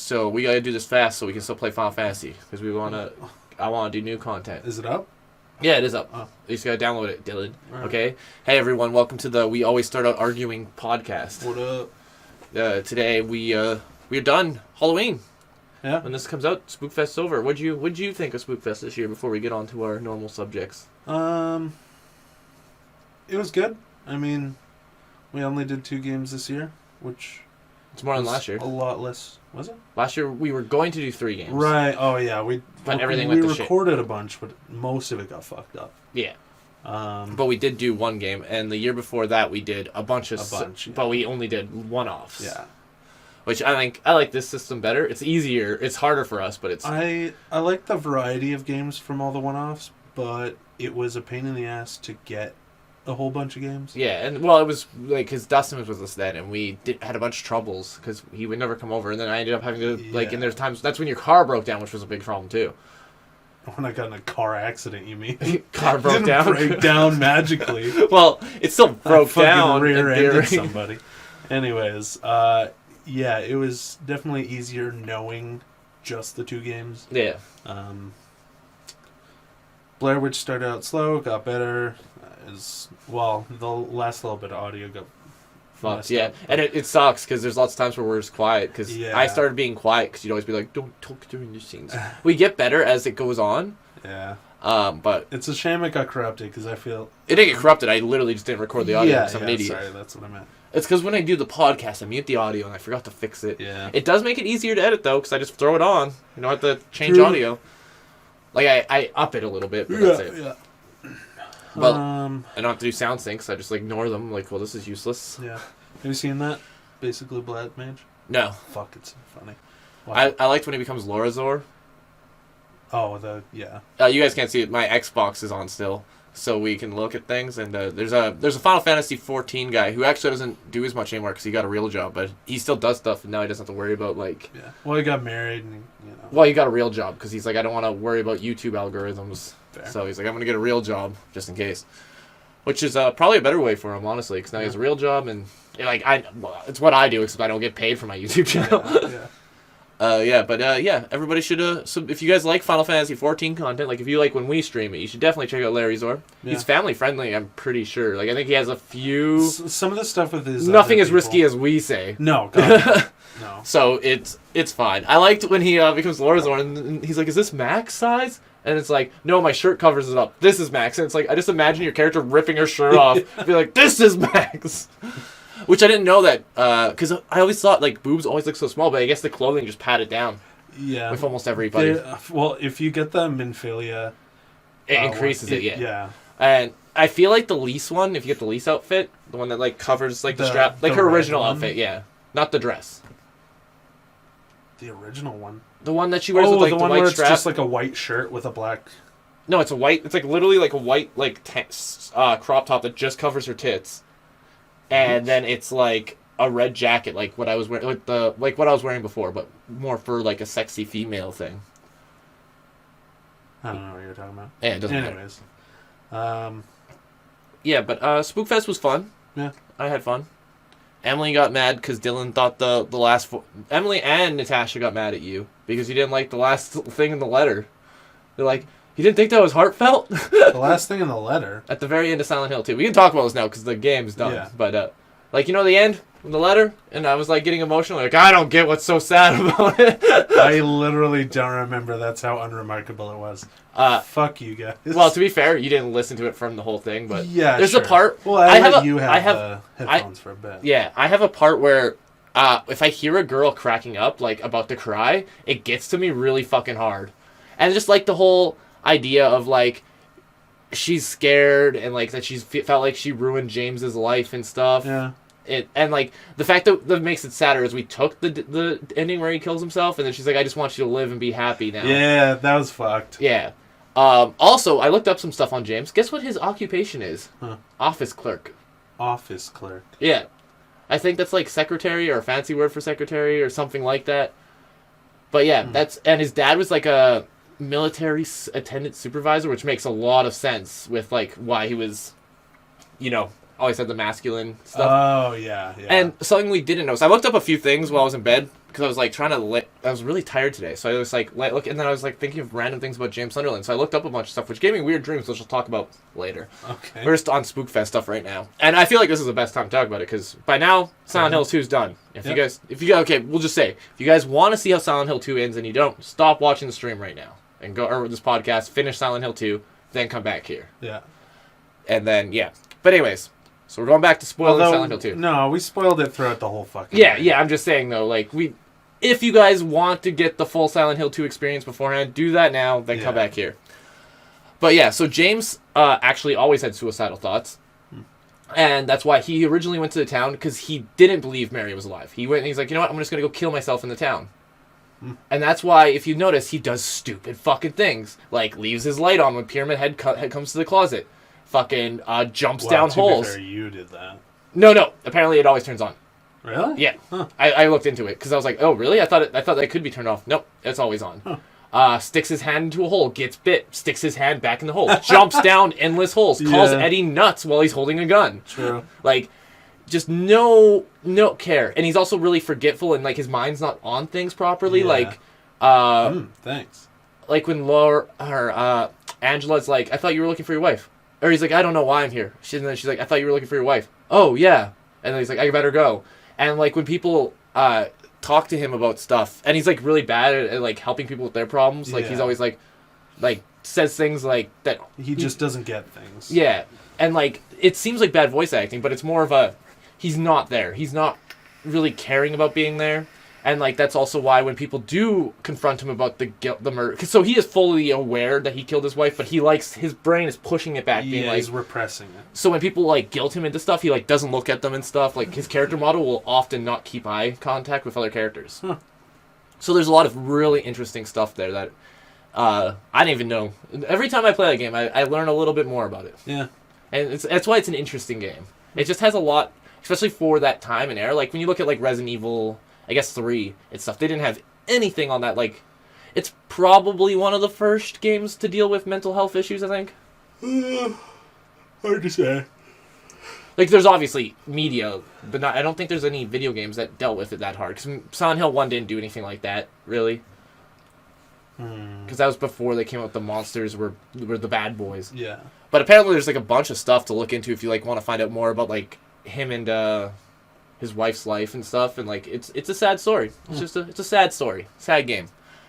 So we gotta do this fast so we can still play Final Fantasy because I want to do new content. Is it up? Yeah, it is up. Oh. You just gotta download it, Dylan. Right. Okay. Hey everyone, welcome to the We Always Start Out Arguing podcast. What up? Today we're done Halloween. Yeah. When this comes out, Spookfest's over. What'd you think of Spookfest this year before we get on to our normal subjects? It was good. I mean, we only did 2 games this year, which It's more than last year. A lot less. Was it? Last year we were going to do 3 games. Right. Oh yeah. Everything we went to shit. recorded a bunch, but most of it got fucked up. Yeah. But we did do 1 game, and the year before that we did a bunch. Yeah. But we only did one-offs. Yeah. Which I like this system better. It's easier. It's harder for us, but it's... I like the variety of games from all the one-offs, but it was a pain in the ass to get a whole bunch of games. Yeah, and well, it was like because Dustin was with us then, and we had a bunch of troubles because he would never come over, and then I ended up having to and there's times that's when your car broke down, which was a big problem too. When I got in a car accident, you mean? Car broke down. Break down magically. Well, it still broke down. Rear-ended somebody. Anyways, yeah, it was definitely easier knowing just the 2 games. Yeah. Blair Witch started out slow, got better. The last little bit of audio got fucked. Yeah, and it sucks because there's lots of times where we're just quiet because I started being quiet because you'd always be like, don't talk during the scenes. We get better as it goes on. Yeah. But it's a shame it got corrupted because I feel it didn't get corrupted. I literally just didn't record the audio because I'm an idiot. Sorry, that's what I meant. It's because when I do the podcast, I mute the audio and I forgot to fix it. Yeah. It does make it easier to edit though because I just throw it on. You don't have to change audio. Like I up it a little bit, but that's it. Yeah. Well, I don't have to do sound syncs. I just ignore them. Like, well, this is useless. Yeah. Have you seen that? Basically, Black Mage. No. Fuck, it's funny. I liked when he becomes Lorazor. Oh, yeah. You guys can't see it. My Xbox is on still, so we can look at things. And there's a Final Fantasy 14 guy who actually doesn't do as much anymore because he got a real job, but he still does stuff, and now he doesn't have to worry about like. Yeah. Well, he got married, and Well, he got a real job because he's like, I don't want to worry about YouTube algorithms. Fair. So he's like, I'm gonna get a real job just in case, which is probably a better way for him, honestly, because now he has a real job and it's what I do, except I don't get paid for my YouTube channel. Yeah. Everybody should. So if you guys like Final Fantasy 14 content, like if you like when we stream it, you should definitely check out Larry Zor. Yeah. He's family friendly, I'm pretty sure. Like I think he has a few. Some of the stuff with his. Nothing as risky as we say. No. God, no. So it's fine. I liked when he becomes Lorazor and he's like, "Is this max size?" And it's like, "No, my shirt covers it up. This is max." And it's like, I just imagine your character ripping her shirt off and be like, "This is max." Which I didn't know that, because I always thought, like, boobs always look so small, but I guess the clothing just pat it down. Yeah. With almost everybody. Well, if you get the Minfilia... It increases it, yeah. Yeah. And I feel like the Lise one, if you get the Lise outfit, the one that, like, covers, like, the strap, like her original outfit, yeah. Not the dress. The original one? The one that she wears with, like, the one white where strap. It's just, like, a white shirt with a black... No, it's a white, it's, like, literally, like, a white, like, crop top that just covers her tits. And then it's like a red jacket, like what I was wearing, like what I was wearing before, but more for like a sexy female thing. I don't know what you're talking about. Yeah, it doesn't Anyways. matter. Yeah, but Spookfest was fun. Yeah, I had fun. Emily got mad because Dylan thought the last. Emily and Natasha got mad at you because you didn't like the last thing in the letter. They're like, you didn't think that was heartfelt? The last thing in the letter? At the very end of Silent Hill 2. We can talk about this now because the game's done. Yeah. But, like, you know the end of the letter? And I was, like, getting emotional. Like, I don't get what's so sad about it. I literally don't remember. That's how unremarkable it was. Fuck you guys. Well, to be fair, you didn't listen to it from the whole thing, but... Yeah, there's sure. a part... Well, I have the headphones for a bit. Yeah, I have a part where... if I hear a girl cracking up, like, about to cry, it gets to me really fucking hard. And just, like, the whole... idea of like she's scared and like that she's felt like she ruined James's life and stuff. Yeah. And like the fact that makes it sadder is we took the ending where he kills himself and then she's like, I just want you to live and be happy now. Yeah, that was fucked. Yeah. Also, I looked up some stuff on James. Guess what his occupation is? Huh. Office clerk. Office clerk. Yeah. I think that's like secretary or a fancy word for secretary or something like that. But yeah, and his dad was like a military attendant supervisor, which makes a lot of sense with like why he was, always had the masculine stuff. Oh yeah. And something we didn't know. So I looked up a few things while I was in bed because I was like trying to I was really tired today, so I was like look, and then I was like thinking of random things about James Sunderland, so I looked up a bunch of stuff which gave me weird dreams, which we'll talk about later. Okay. We're just on Spookfest stuff right now, and I feel like this is the best time to talk about it because by now Silent Hill 2 is done. If you guys okay, we'll just say if you guys want to see how Silent Hill 2 ends and you don't, stop watching the stream right now and go or this podcast, finish Silent Hill 2, then come back here. Yeah. And then but anyways. So we're going back to spoiling Silent Hill 2. No, we spoiled it throughout the whole fucking thing. Yeah, I'm just saying, though, like, if you guys want to get the full Silent Hill 2 experience beforehand, do that now, then come back here. But yeah, so James actually always had suicidal thoughts. And that's why he originally went to the town, because he didn't believe Mary was alive. He went and he's like, you know what, I'm just going to go kill myself in the town. And that's why, if you notice, he does stupid fucking things. Like, leaves his light on when Pyramid Head comes to the closet. Fucking jumps down holes. To be fair, you did that. No. Apparently, it always turns on. Really? Yeah. Huh. I looked into it because I was like, oh really? I thought that could be turned off. Nope, it's always on. Huh. Sticks his hand into a hole, gets bit, sticks his hand back in the hole, jumps down endless holes, calls Eddie nuts while he's holding a gun. True. Like, just no care, and he's also really forgetful and like his mind's not on things properly. Like, thanks. Like when Laura or Angela's like, I thought you were looking for your wife. Or he's like, I don't know why I'm here. And then she's like, I thought you were looking for your wife. Oh, yeah. And then he's like, I better go. And, like, when people talk to him about stuff, and he's, like, really bad at like, helping people with their problems. Like, he's always, like, says things like that. He just doesn't get things. Yeah. And, like, it seems like bad voice acting, but it's more of a, he's not there. He's not really caring about being there. And, like, that's also why when people do confront him about the murder... So he is fully aware that he killed his wife, but his brain is pushing it back, being like... he's repressing it. So when people, like, guilt him into stuff, he, like, doesn't look at them and stuff. Like, his character model will often not keep eye contact with other characters. Huh. So there's a lot of really interesting stuff there that I didn't even know. Every time I play that game, I learn a little bit more about it. Yeah. And that's why it's an interesting game. It just has a lot, especially for that time and era. Like, when you look at, like, Resident Evil... I guess 3 and stuff. They didn't have anything on that. Like, it's probably one of the first games to deal with mental health issues, I think. Hard to say. Like, there's obviously media, but I don't think there's any video games that dealt with it that hard. Because Silent Hill 1 didn't do anything like that, really. Because that was before they came out with the monsters were the bad boys. Yeah. But apparently there's, like, a bunch of stuff to look into if you, like, want to find out more about, like, him and, his wife's life and stuff, and like it's a sad story. It's a sad story, sad game.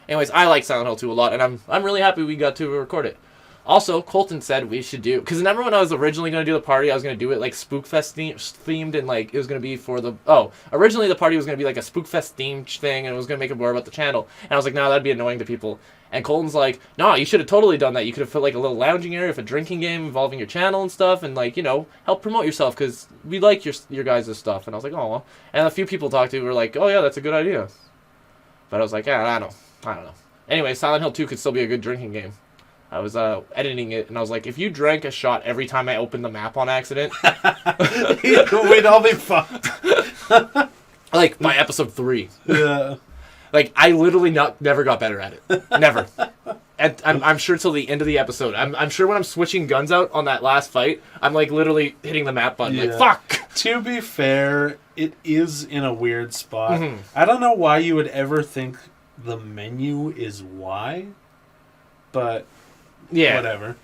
Anyways, I like Silent Hill 2 a lot, and I'm really happy we got to record it. Also, Colton said we should do, because remember when I was originally going to do the party, I was going to do it like Spookfest themed, and like it was going to be for the originally the party was going to be like a Spookfest themed thing, and it was going to make it more about the channel. And I was like, no, that'd be annoying to people. And Colton's like, no, you should have totally done that. You could have put like a little lounging area with a drinking game involving your channel and stuff, and like, you know, help promote yourself because we like your guys' stuff. And I was like, oh, well. And a few people talked to were like, oh yeah, that's a good idea. But I was like, yeah, I don't know. Anyway, Silent Hill 2 could still be a good drinking game. I was editing it, and I was like, if you drank a shot every time I opened the map on accident, we'd all be fucked. Like by episode 3. Yeah. Like, I literally never got better at it. Never. And I'm sure till the end of the episode. I'm sure when I'm switching guns out on that last fight, I'm, like, literally hitting the map button. Like, fuck! To be fair, it is in a weird spot. Mm-hmm. I don't know why you would ever think the menu is Y, but whatever.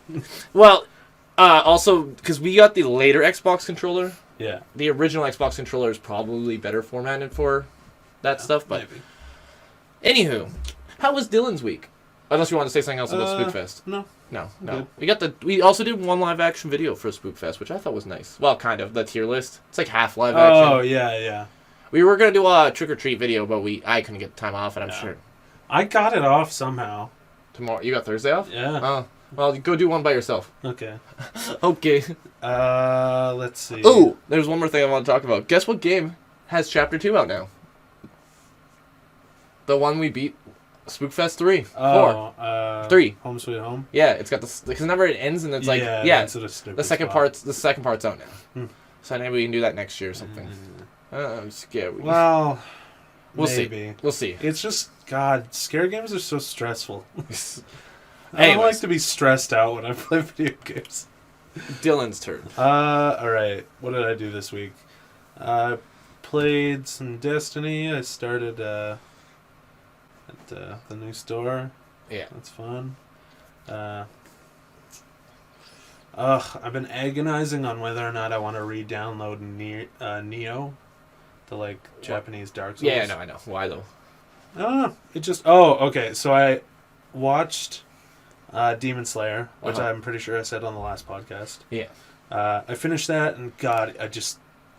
Well, also, because we got the later Xbox controller. Yeah. The original Xbox controller is probably better formatted for that stuff, but... Maybe. Anywho, how was Dylan's week? Unless you want to say something else about Spookfest. No. We also did one live action video for Spookfest, which I thought was nice. Well, kind of, the tier list. It's like half live action. Oh, yeah. We were going to do a trick or treat video, but I couldn't get the time off, and I'm sure. I got it off somehow. Tomorrow. You got Thursday off? Yeah. Oh. Well, go do one by yourself. Okay. Okay. Let's see. Ooh, there's one more thing I want to talk about. Guess what game has Chapter 2 out now? The one we beat, Spookfest 3. 4. 3. Home Sweet Home? Yeah, it's got the... Because remember it ends and it's like... Yeah, the second part's out now. So maybe we can do that next year or something. I'm scared. Well, we'll maybe. See. We'll see. It's just... God, scare games are so stressful. I Anyways. don't like to be stressed out when I play video games. Dylan's turn. Alright. What did I do this week? I played some Destiny. I started the new store. Yeah. That's fun. I've been agonizing on whether or not I want to re-download Neo, the like Japanese Dark Souls. Yeah, I know. Why though? I don't know. It just okay. So I watched Demon Slayer, which I'm pretty sure I said on the last podcast. Yeah. I finished that, and God,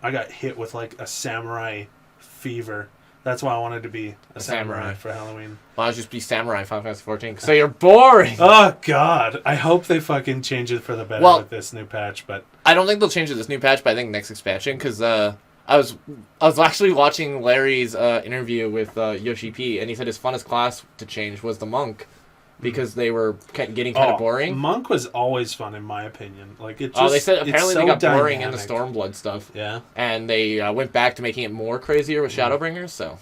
I got hit with like a samurai fever. That's why I wanted to be a samurai for Halloween. Why don't you just be samurai in Final Fantasy 14? So you're boring. Oh God! I hope they fucking change it for the better with this new patch. But I don't think they'll change it this new patch. But I think next expansion, because I was actually watching Larry's interview with Yoshi P, and he said his funnest class to change was the monk, because they were getting kind of boring. Monk was always fun in my opinion. Like it. Just, they said apparently they got boring in the dynamic. Stormblood stuff. Yeah. And they went back to making it more crazier with Shadowbringers. So.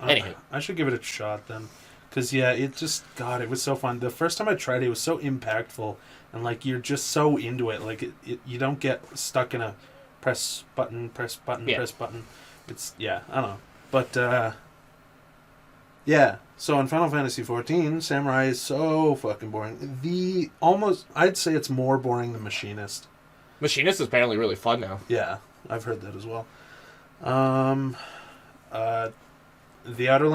Anywho. I should give it a shot then. Because, yeah, it just, God, it was so fun. The first time I tried it, it was so impactful. And, like, you're just so into it. Like, you don't get stuck in a press button, press button. It's, I don't know. But, yeah. So, in Final Fantasy XIV, Samurai is so fucking boring. I'd say it's more boring than Machinist. Machinist is apparently really fun now. Yeah, I've heard that as well. The Outer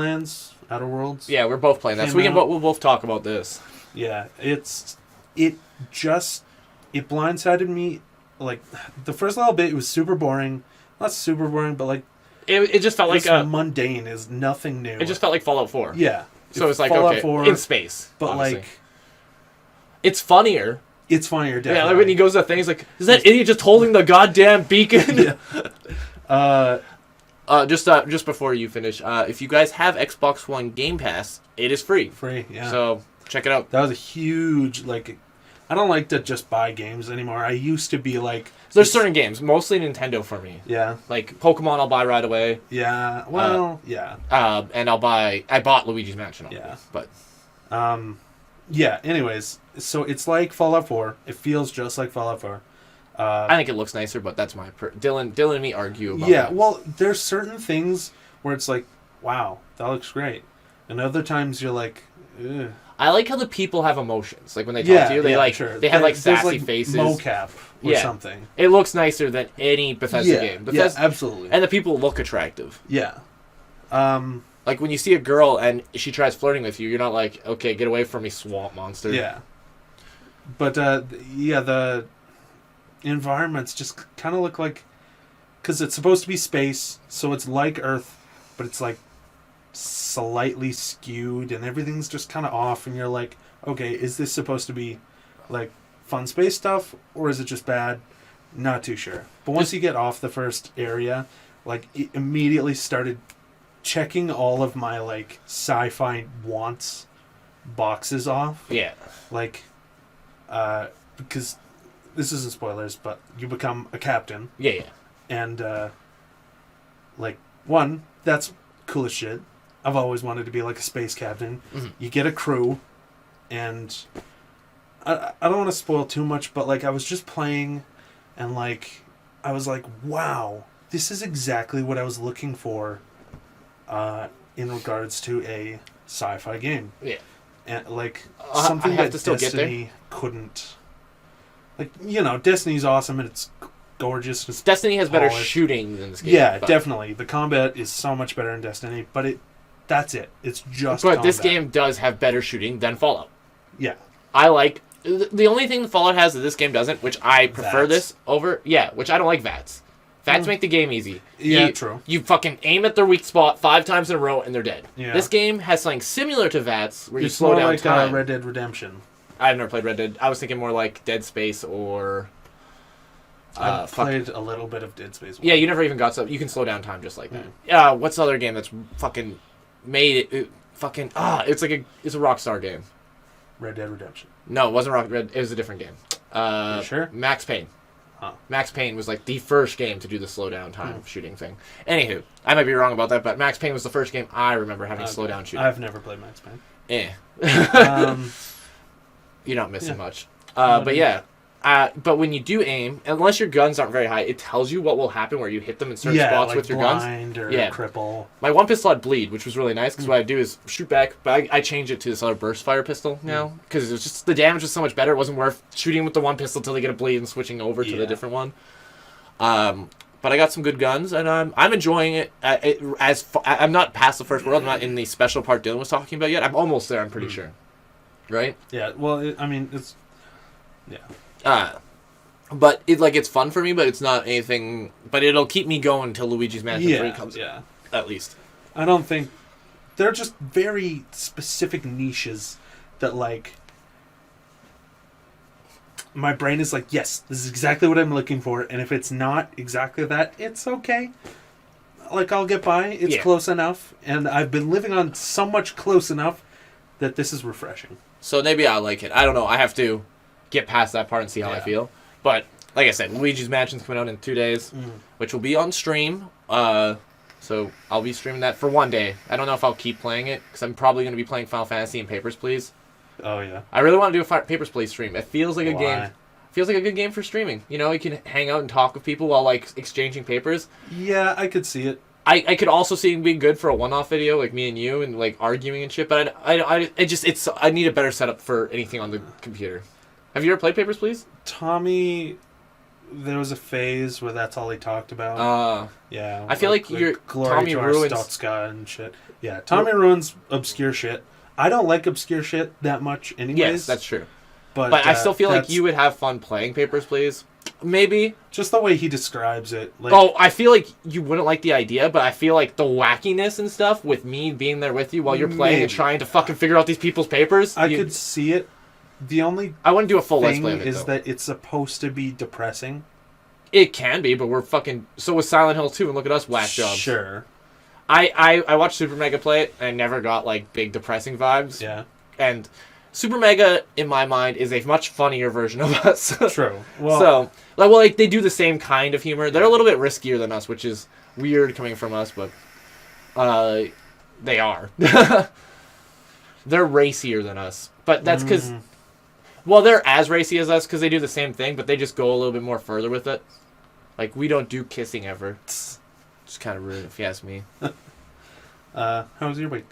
Worlds. Yeah, we're both playing that, so we'll both talk about this. Yeah, it blindsided me. Like the first little bit, it was super boring. Not super boring, but like it just felt like mundane. Is nothing new. It just felt like Fallout 4. Yeah. So it's like Fallout 4, in space, but obviously. like it's funnier. It's funnier, definitely. Yeah, like when he goes to that thing, he's like, "Is that idiot just holding the goddamn beacon?" Yeah. Just before you finish, if you guys have Xbox One Game Pass, it is free. Free, yeah. So check it out. That was a huge I don't like to just buy games anymore. I used to be like. There's certain games, mostly Nintendo for me. Yeah. Like Pokemon, I'll buy right away. Yeah. Well, yeah. And I bought Luigi's Mansion. Yeah. But. Yeah. Anyways, so it's like Fallout 4. It feels just like Fallout 4. I think it looks nicer, but that's my Dylan and me argue about. Yeah, that. well, there's certain things where it's like, wow, that looks great, and other times you're like, ugh. I like how the people have emotions. Like when they talk to you, they they have like sassy faces, mocap or something. It looks nicer than any Bethesda game. Bethesda, absolutely. And the people look attractive. Yeah. Like when you see a girl and she tries flirting with you, you're not like, okay, get away from me, swamp monster. Yeah. But the environments just kind of look like, because it's supposed to be space, so it's like Earth, but it's like slightly skewed and everything's just kind of off, and you're like, okay, is this supposed to be like fun space stuff or is it just bad? Not too sure. But once you get off the first area, like it immediately started checking all of my like sci-fi wants boxes off. Yeah. Like because this isn't spoilers, but you become a captain. Yeah. And, one, that's cool as shit. I've always wanted to be, like, a space captain. Mm-hmm. You get a crew, and I don't want to spoil too much, but, like, I was just playing, and, like, I was like, wow, this is exactly what I was looking for in regards to a sci-fi game. Yeah. And, like, something that Destiny couldn't... Like, Destiny's awesome and it's gorgeous. It's Destiny has better shooting than this game. Yeah, definitely. The combat is so much better in Destiny, but that's it. It's just But combat. this game does have better shooting than Fallout. Yeah. I like... The only thing Fallout has that this game doesn't, which I prefer this over... Yeah, which I don't like VATS. VATS make the game easy. Yeah, true. You fucking aim at their weak spot 5 times in a row and they're dead. Yeah. This game has something similar to VATS where you slow down like time. Red Dead Redemption. I've never played Red Dead. I was thinking more like Dead Space or... I've played a little bit of Dead Space 1. Yeah, you never even got stuff. You can slow down time just like that. What's the other game that's fucking made it fucking... it's like it's a Rockstar game. Red Dead Redemption. No, it wasn't It was a different game. You sure? Max Payne. Huh. Max Payne was like the first game to do the slow down time shooting thing. Anywho, I might be wrong about that, but Max Payne was the first game I remember having slow down shooting. I've never played Max Payne. You're not missing much. But yeah, But when you do aim, unless your guns aren't very high, it tells you what will happen where you hit them in certain spots like with your guns. blind or Yeah. cripple. My one pistol had bleed, which was really nice because what I do is shoot back, but I change it to this other burst fire pistol now because it was just the damage was so much better. It wasn't worth shooting with the one pistol till they get a bleed and switching over to the different one. But I got some good guns and I'm enjoying it. I'm not past the first world. I'm not in the special part Dylan was talking about yet. I'm almost there. I'm pretty sure. Right? Yeah. Well, it's yeah. But it's fun for me, but it's not anything. But it'll keep me going until Luigi's Mansion 3 comes. Yeah. At least. I don't think they're just very specific niches that my brain is like, yes, this is exactly what I'm looking for, and if it's not exactly that, it's okay. I'll get by. It's close enough, and I've been living on so much close enough that this is refreshing. So maybe I'll like it. I don't know. I have to get past that part and see how I feel. But like I said, Luigi's Mansion's coming out in 2 days, which will be on stream. So I'll be streaming that for 1 day. I don't know if I'll keep playing it because I'm probably going to be playing Final Fantasy and Papers, Please. Oh yeah. I really want to do a Papers, Please stream. It feels like a game. Feels like a good game for streaming. You know, you can hang out and talk with people while exchanging papers. Yeah, I could see it. I could also see it being good for a one-off video, like me and you, and arguing and shit. But I need a better setup for anything on the computer. Have you ever played Papers, Please? Tommy, there was a phase where that's all he talked about. Yeah. I feel like your Tommy ruins Stotska and shit. Yeah, Tommy ruins obscure shit. I don't like obscure shit that much anyways. Yes, that's true. But I still feel like you would have fun playing Papers, Please. Maybe. Just the way he describes it. I feel like you wouldn't like the idea, but I feel like the wackiness and stuff with me being there with you while you're playing and trying to fucking figure out these people's papers. I could see it. The only I wouldn't do a full let's play thing of it, is that it's supposed to be depressing. It can be, but we're fucking... So was Silent Hill 2, and look at us, whack jobs. Sure. I watched Super Mega play it, and I never got, big depressing vibes. Yeah. And Super Mega, in my mind, is a much funnier version of us. True. Well, they do the same kind of humor. They're a little bit riskier than us, which is weird coming from us, but they are. They're racier than us. But that's because... Well, they're as racy as us because they do the same thing, but they just go a little bit more further with it. We don't do kissing ever. It's kind of rude, if you ask me. how was your week?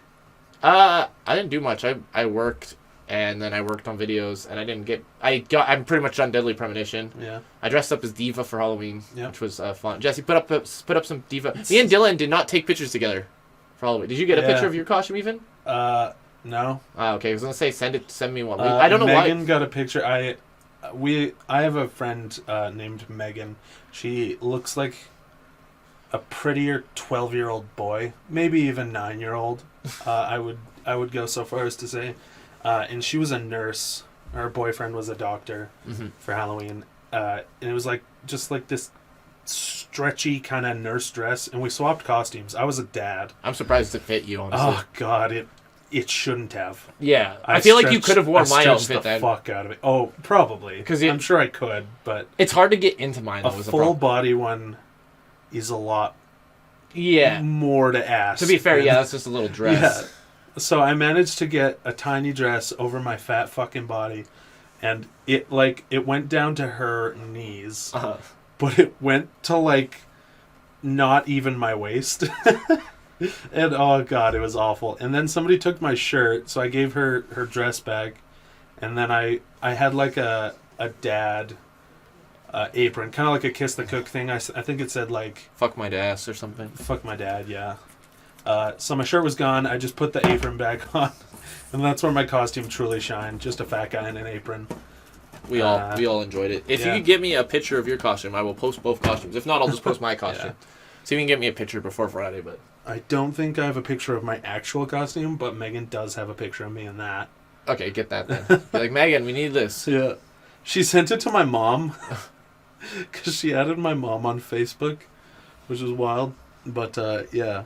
I didn't do much. I worked, and then I worked on videos, and I'm pretty much done Deadly Premonition. Yeah. I dressed up as Diva for Halloween, which was fun. Jesse, put up some Diva. Me and Dylan did not take pictures together for Halloween. Did you get a picture of your costume even? No. Okay, I was gonna say send me one. I don't know why. Megan got a picture. I have a friend named Megan. She looks like a prettier 12-year-old boy, maybe even 9-year-old. I would go so far as to say, and she was a nurse. Her boyfriend was a doctor for Halloween, and it was just this stretchy kind of nurse dress, and we swapped costumes. I was a dad. I'm surprised it fit you, honestly. Oh God, it shouldn't have. Yeah, I feel like you could have worn my outfit the then. Fuck out of it. Oh, probably. Because I'm sure I could, but it's hard to get into mine. Though, a full body one is a lot. Yeah. More to ask. To be fair, that's just a little dress. Yeah. So I managed to get a tiny dress over my fat fucking body, and it went down to her knees, but it went to not even my waist. And oh God, it was awful. And then somebody took my shirt, so I gave her dress back, and then I had a dad apron, kind of like a Kiss the Cook thing. I think it said fuck my dad or something. Fuck my dad, yeah. So my shirt was gone. I just put the apron back on, and that's where my costume truly shined. Just a fat guy in an apron. We all enjoyed it. If you could get me a picture of your costume, I will post both costumes. If not, I'll just post my costume. See if you can get me a picture before Friday, but... I don't think I have a picture of my actual costume, but Megan does have a picture of me in that. Okay, get that then. Be Megan, we need this. Yeah. She sent it to my mom, because she added my mom on Facebook, which was wild. But, yeah.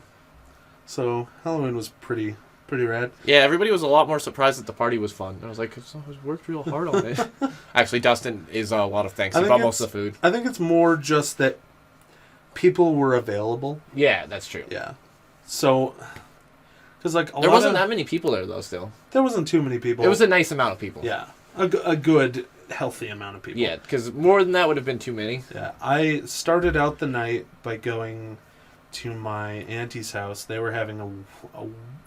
So, Halloween was pretty rad. Yeah, everybody was a lot more surprised that the party was fun. I was like, I worked real hard on it. Actually, Dustin is a lot of thanks. He brought most of the food. I think it's more just that people were available. Yeah, that's true. Yeah. So, because there wasn't that many people there though. Still, there wasn't too many people. It was a nice amount of people. Yeah, a good healthy amount of people. Yeah, because more than that would have been too many. Yeah, I started out the night by going to my auntie's house. They were having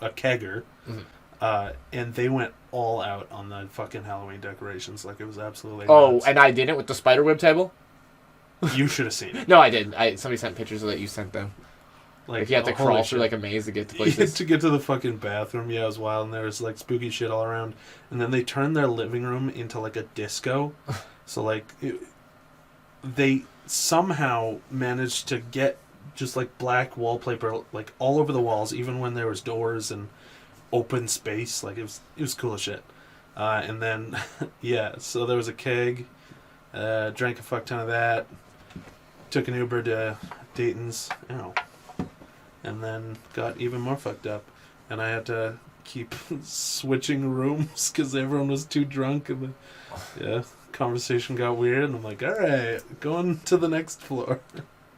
a kegger, and they went all out on the fucking Halloween decorations. Like, it was absolutely nuts. And I didn't with the spiderweb table? You should have seen it. No, I didn't. Somebody sent pictures of that. You sent them. Like you have to crawl holy through shit. like a maze to get to You had places. to get to the fucking bathroom. Yeah, it was wild, and there was like spooky shit all around. And then they turned their living room into like a disco. So like, they somehow managed to get just like black wallpaper like all over the walls, even when there was doors and open space. Like, it was cool as shit. And then yeah, so there was a keg. Drank a fuck ton of that. Took an Uber to Dayton's. And then got even more fucked up. And I had to keep switching rooms because everyone was too drunk. And conversation got weird. And I'm like, all right, going to the next floor.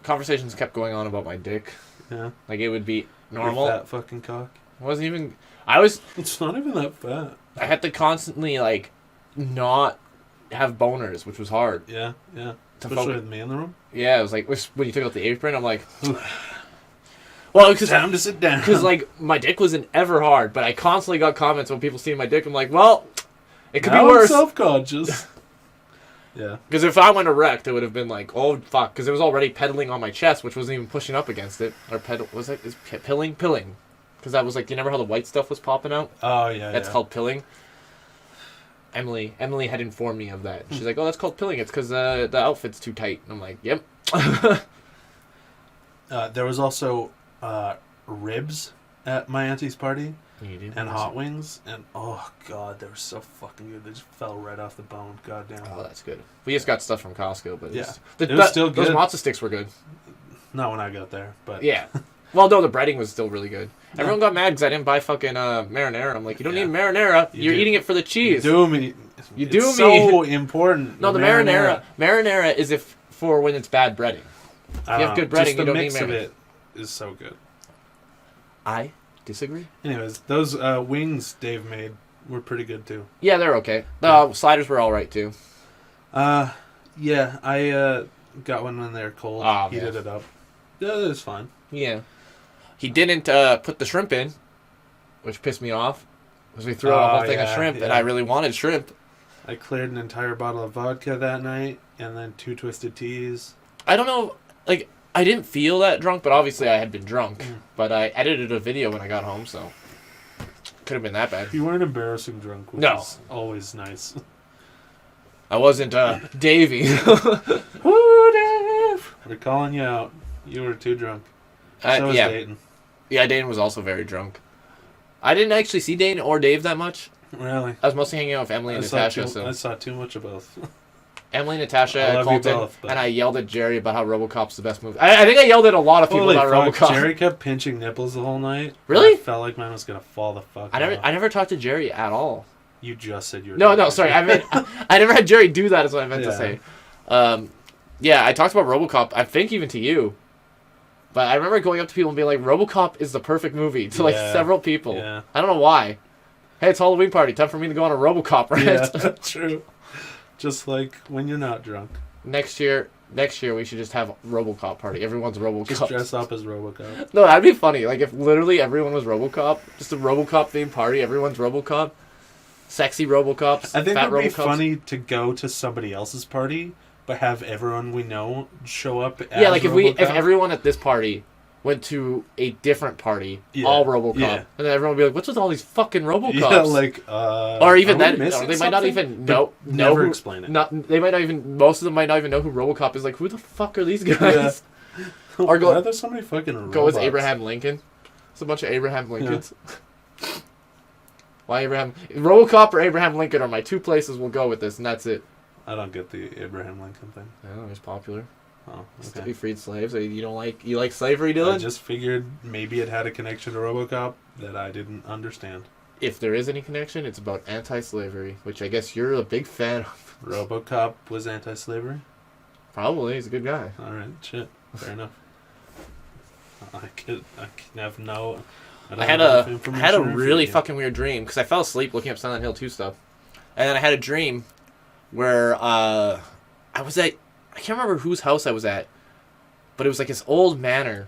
Conversations kept going on about my dick. Yeah. Like, it would be normal. That fucking cock. It wasn't even... It's not even that fat. I had to constantly, like, not have boners, which was hard. Yeah. Especially with me in the room. Yeah, it was like, when you took out the apron, I'm like... Well, because time to sit down. Because like my dick wasn't ever hard, but I constantly got comments when people see my dick. I'm like, well, it could be worse. I'm self-conscious. Yeah. Because if I went erect, it would have been like, oh fuck, because it was already pedaling on my chest, which wasn't even pushing up against it. Or pilling? Pilling. Because that was like, do you remember how the white stuff was popping out? Oh yeah. That's called pilling. Emily had informed me of that. She's like, oh, that's called pilling. It's because the outfit's too tight. And I'm like, yep. There was also ribs at my auntie's party and hot wings, and oh god, they were so fucking good. They just fell right off the bone. Goddamn. Oh, that's good. We just got stuff from Costco, but it was still good. Those matzo sticks were good. Not when I got there, but yeah. Well, no, the breading was still really good. Everyone got mad because I didn't buy fucking marinara. I'm like, you don't need marinara. You're eating it for the cheese. You do me. So important. No, the marinara is for when it's bad breading. If you have good breading, you don't need marinara. The mix of it is so good. I disagree. Anyways, those wings Dave made were pretty good too. Yeah, they're okay. The sliders were all right too. Yeah, I got one when they were cold. Heated it up. Yeah, it was fine. Yeah. He didn't put the shrimp in, which pissed me off. Because we threw out a whole thing of shrimp, and I really wanted shrimp. I cleared an entire bottle of vodka that night, and then 2 twisted teas. I don't know, like, I didn't feel that drunk, but obviously I had been drunk. But I edited a video when I got home, so could have been that bad. You weren't embarrassing drunk, which is always nice. I wasn't Davey. Woo, Dave! We're calling you out. You were too drunk. So was Dayton. Yeah, Dayton was also very drunk. I didn't actually see Dayton or Dave that much. Really? I was mostly hanging out with Emily and Natasha. I saw too much of both. Emily, Natasha, Colton, and I yelled at Jerry about how Robo Cop's the best movie. I think I yelled at a lot of people about Robo Cop. Jerry kept pinching nipples the whole night. Really? I felt like mine was gonna fall the fuck I never talked to Jerry at all. You just said you were. No, sorry. I never had Jerry do that. Is what I meant to say. Yeah, I talked about Robo Cop. I think even to you. But I remember going up to people and being like, Robo Cop is the perfect movie to like several people. Yeah. I don't know why. Hey, it's Halloween party. Time for me to go on a Robo Cop rant. Yeah, true. Just like when you're not drunk. Next year we should just have RoboCop party. Everyone's RoboCop. Just dress up as RoboCop. No, that'd be funny. Like if literally everyone was RoboCop, just a RoboCop themed party. Everyone's RoboCop. Sexy RoboCops. I think fat it would be RoboCops. funny to go to somebody else's party, but have everyone we know show up. As like if everyone at this party went to a different party, all RoboCop, and then everyone would be like, "What's with all these fucking RoboCops?" Yeah, like, or even then, they might not even know. Never explain it. They might not even. Most of them might not even know who RoboCop is. Like, who the fuck are these guys? Yeah. Or why are there so many fucking robots? Go as Abraham Lincoln. It's a bunch of Abraham Lincolns. Yeah. Why Abraham? RoboCop or Abraham Lincoln are my two places we'll go with this, and that's it. I don't get the Abraham Lincoln thing. Yeah, he's popular. Oh, okay. He freed slaves. You like slavery, Dylan? I just figured maybe it had a connection to RoboCop that I didn't understand. If there is any connection, it's about anti-slavery, which I guess you're a big fan of. RoboCop was anti-slavery? Probably. He's a good guy. All right, shit. Fair enough. I can have no. I had a really fucking weird dream because I fell asleep looking up Silent Hill 2 stuff, and then I had a dream where I can't remember whose house I was at, but it was like this old manor.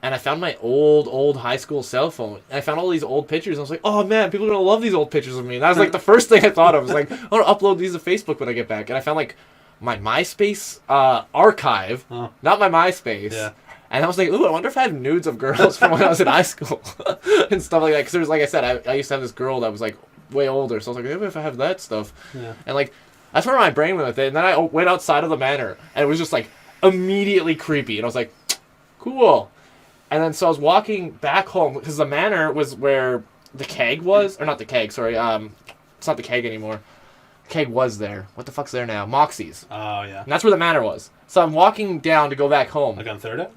And I found my old high school cell phone. And I found all these old pictures. And I was like, oh man, people are going to love these old pictures of me. And that was like the first thing I thought of. I was like, I want to upload these to Facebook when I get back. And I found like my MySpace archive, not my MySpace. Yeah. And I was like, ooh, I wonder if I have nudes of girls from when I was in high school and stuff like that. Because there was, like I said, I used to have this girl that was like way older. So I was like, maybe if I have that stuff. Yeah. And like, that's where my brain went with it. And then I went outside of the manor. And it was just like immediately creepy. And I was like, cool. And then so I was walking back home because the manor was where the keg was. Or not the keg, sorry. It's not the keg anymore. The keg was there. What the fuck's there now? Moxie's. Oh, yeah. And that's where the manor was. So I'm walking down to go back home. Like on 3rd Ave?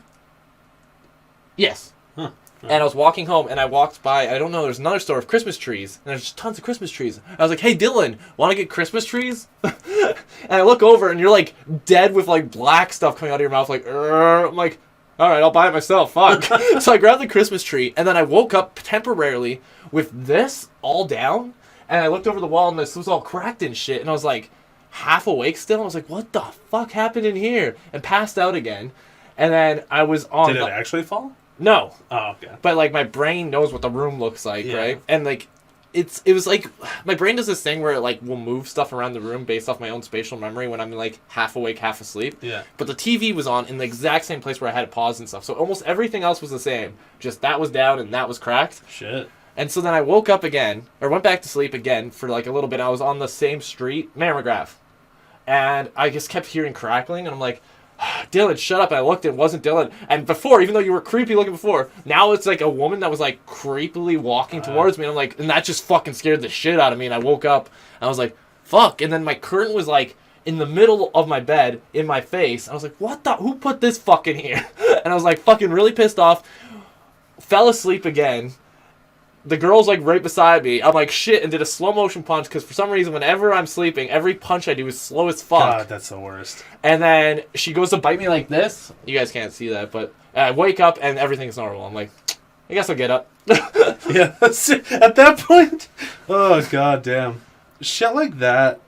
Yes. Huh. And I was walking home and I walked by, I don't know, there's another store of Christmas trees. And there's just tons of Christmas trees. I was like, hey, Dylan, want to get Christmas trees? And I look over and you're like dead with like black stuff coming out of your mouth. Like, I'm like, all right, I'll buy it myself. Fuck. So I grabbed the Christmas tree, and then I woke up temporarily with this all down, and I looked over the wall, and this was all cracked and shit, and I was like half awake still. I was like, what the fuck happened in here? And passed out again. And then I was on... Did it actually fall? No. Oh, okay. But like my brain knows what the room looks like, right? And like... It was like, my brain does this thing where it like will move stuff around the room based off my own spatial memory when I'm like half awake, half asleep. Yeah. But the TV was on in the exact same place where I had it paused and stuff. So almost everything else was the same. Just that was down and that was cracked. Shit. And so then I woke up again, or went back to sleep again for like a little bit. I was on the same street, Mammograph. And I just kept hearing crackling and I'm like, Dylan, shut up. And I looked, it wasn't Dylan. And before, even though you were creepy looking before, now it's like a woman that was like creepily walking towards me. And I'm like, and that just fucking scared the shit out of me. And I woke up and I was like, fuck. And then my curtain was like in the middle of my bed in my face. I was like, what the, who put this fucking here? And I was like fucking really pissed off. Fell asleep again. The girl's like right beside me. I'm like shit and did a slow motion punch because for some reason whenever I'm sleeping, every punch I do is slow as fuck. God, that's the worst. And then she goes to bite me like this. You guys can't see that, but I wake up and everything's normal. I'm like, I guess I'll get up. Yeah, that's it. At that point, oh god damn, shit like that.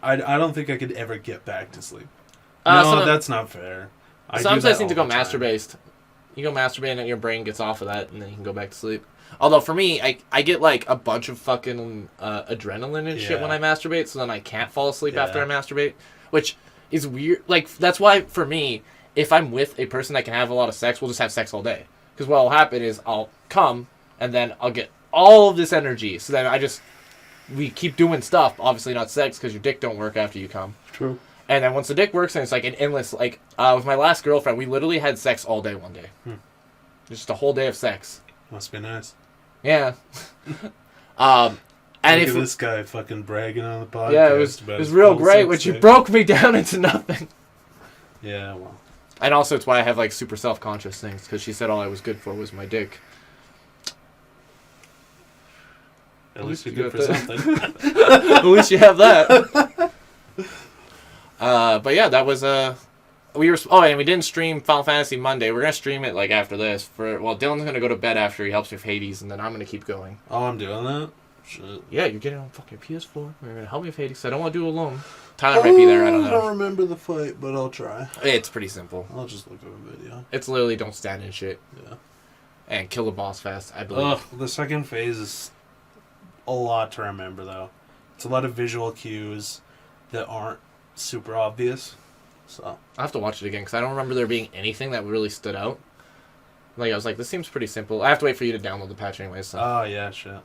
I don't think I could ever get back to sleep. No, that's not fair. Sometimes I just need to go masturbate. You go masturbate and your brain gets off of that and then you can go back to sleep. Although for me, I get like a bunch of fucking adrenaline and shit when I masturbate, so then I can't fall asleep after I masturbate, which is weird. Like, that's why for me, if I'm with a person that can have a lot of sex, we'll just have sex all day. Because what will happen is I'll come and then I'll get all of this energy. So then we keep doing stuff, obviously not sex because your dick don't work after you come. True. And then once the dick works, and it's like an endless, like, with my last girlfriend, we literally had sex all day one day. Just a whole day of sex. Must be nice. Yeah. And if this guy fucking bragging on the podcast. Yeah, it was real great, which you broke me down into nothing. Yeah, well. And also, it's why I have, like, super self-conscious things, because she said all I was good for was my dick. At least you're good for something. At least you have that. But yeah, that was and we didn't stream Final Fantasy Monday. We're gonna stream it like after this. Dylan's gonna go to bed after he helps with Hades, and then I'm gonna keep going. Oh, I'm doing that? Shit. Yeah, you're getting on fucking PS4. You're gonna help me with Hades. So I don't want to do it alone. Tyler might be there. I don't know. I don't remember the fight, but I'll try. It's pretty simple. I'll just look at a video. It's literally don't stand in shit. Yeah. And kill the boss fast, I believe. The second phase is a lot to remember, though. It's a lot of visual cues that aren't super obvious. So I have to watch it again because I don't remember there being anything that really stood out. Like I was like, this seems pretty simple. I have to wait for you to download the patch anyway. So. Oh yeah, shit.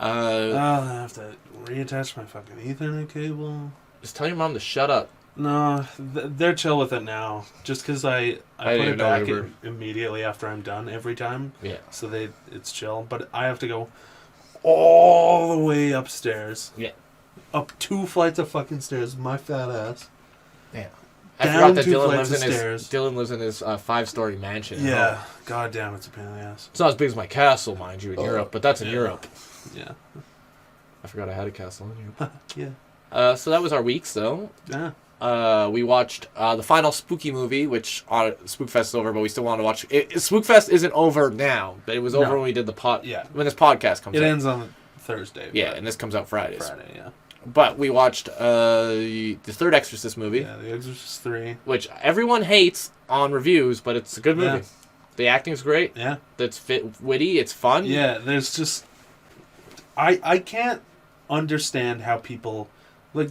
I have to reattach my fucking Ethernet cable. Just tell your mom to shut up. No, they're chill with it now. Just because I put it back immediately after I'm done every time. Yeah. So it's chill, but I have to go all the way upstairs. Yeah. Up 2 flights of fucking stairs, my fat ass. Yeah. I forgot that Dylan lives in his 5-story mansion. Yeah. God damn, it's a pain in the ass. It's not as big as my castle, mind you, in Europe, but that's in Europe. Yeah. I forgot I had a castle in Europe. Yeah. So that was our weeks, though. Yeah. We watched the final spooky movie, which Spookfest is over, but we still want to watch it. Spookfest isn't over now, but it was over when we did the when this podcast comes out. It ends on Thursday. Yeah, and this comes out Fridays. Friday, yeah. But we watched the third Exorcist movie, Yeah, The Exorcist 3. which everyone hates on reviews, but it's a good movie. Yeah. The acting's great. Yeah. It's witty. It's fun. Yeah, there's just... I can't understand how people... Like,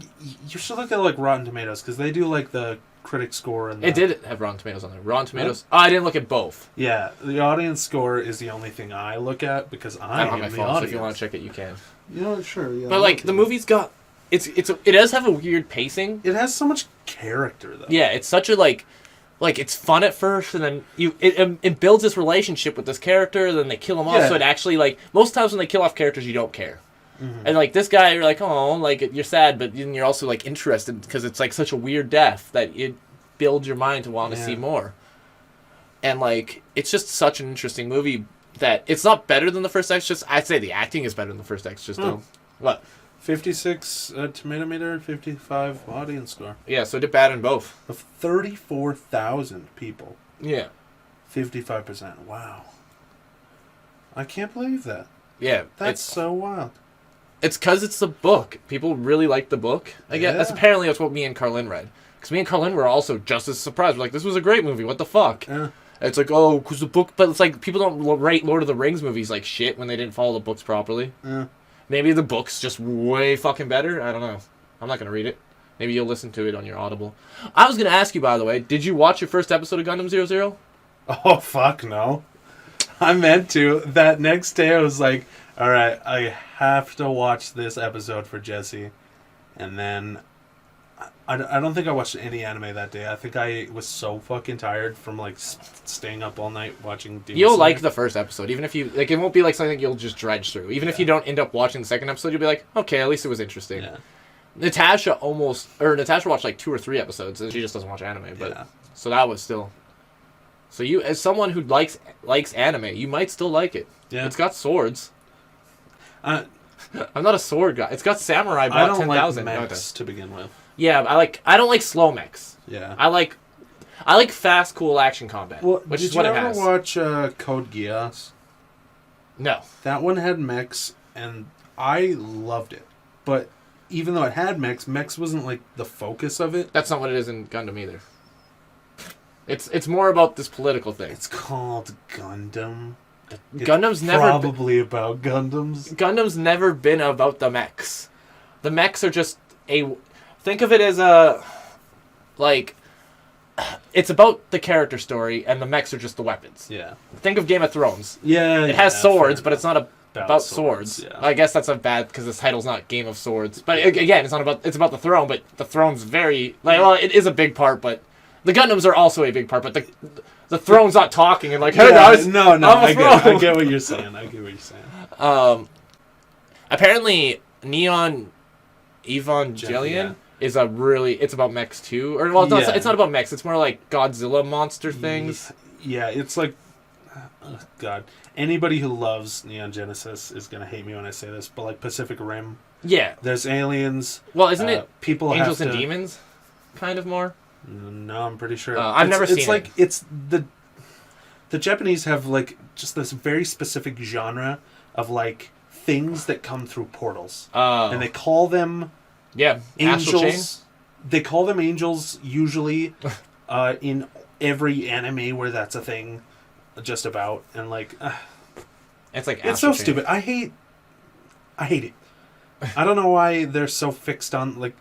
you should look at, like, Rotten Tomatoes, because they do, like, the critic score and It did have Rotten Tomatoes on there. Rotten Tomatoes. Oh, I didn't look at both. Yeah, the audience score is the only thing I look at, because I don't have am my the phone, so audience. if you want to check it, you can. You know, sure, yeah. But like the movie's got, it does have a weird pacing. It has so much character, though. Yeah, it's such a like it's fun at first, and then it builds this relationship with this character. Then they kill him off, Yeah. so it actually like most times when they kill off characters, you don't care. Mm-hmm. And like this guy, you're like, oh, like you're sad, but then you're also like interested because it's like such a weird death that it builds your mind to want to see more. And like it's just such an interesting movie that it's not better than the first Exorcist. I'd say the acting is better than the first Exorcist, though. What? 56 tomato meter, 55 audience score. Yeah, so it did bad in both. Of 34,000 people. Yeah. 55%. Wow. I can't believe that. Yeah. That's so wild. It's because it's the book. People really like the book. I guess that's apparently that's what me and Carlin read. Because me and Carlin were also just as surprised. We're like, this was a great movie. What the fuck? Yeah. It's like, oh, because the book... But it's like, people don't rate Lord of the Rings movies like shit when they didn't follow the books properly. Yeah. Maybe the book's just way fucking better. I don't know. I'm not going to read it. Maybe you'll listen to it on your Audible. I was going to ask you, by the way, did you watch your first episode of Gundam 00? Oh, fuck no. I meant to. That next day I was like, alright, I have to watch this episode for Jesse. And then... I don't think I watched any anime that day. I think I was so fucking tired from like staying up all night watching Demon You'll Slayer. like the first episode, even if you... Like, it won't be like something you'll just dredge through. Even if you don't end up watching the second episode, you'll be like, okay, at least it was interesting. Yeah. Natasha watched like 2 or 3 episodes, and she just doesn't watch anime. But Yeah. So that was still... So you, as someone who likes anime, you might still like it. Yeah. It's got swords. I I'm not a sword guy. It's got samurai bot don't 10,000. like No, it mechs doesn't. to begin with. Yeah, I don't like slow mechs. Yeah. I like fast, cool action combat, which is what it has. Did you ever watch Code Geass? No. That one had mechs, and I loved it. But even though it had mechs wasn't like the focus of it. That's not what it is in Gundam either. It's more about this political thing. It's called Gundam. Gundam's never probably about Gundams. Gundam's never been about the mechs. The mechs are just think of it as a like it's about the character story, and the mechs are just the weapons. Yeah. Think of Game of Thrones. Yeah. It has swords, but it's not about swords. swords. Yeah. I guess that's a bad because the title's not Game of Swords. But again, it's about the throne. But the throne's very it is a big part. But the Gundams are also a big part. But the throne's not talking and like, hey guys, no, I get what you're saying. Apparently, Neon Evangelion is it's about mechs too. Or well, it's not about mechs. It's more like Godzilla monster things. Yeah, it's like, oh God. Anybody who loves Neon Genesis is gonna hate me when I say this, but like Pacific Rim. Yeah. There's aliens. Well, isn't it people Angels have and Demons? Kind of more. No, I'm pretty sure. I've never seen it. It's like it's the Japanese have like just this very specific genre of like things that come through portals, and they call them angels. They call them angels usually in every anime where that's a thing, just about, and like it's so stupid. I hate it. I don't know why they're so fixed on like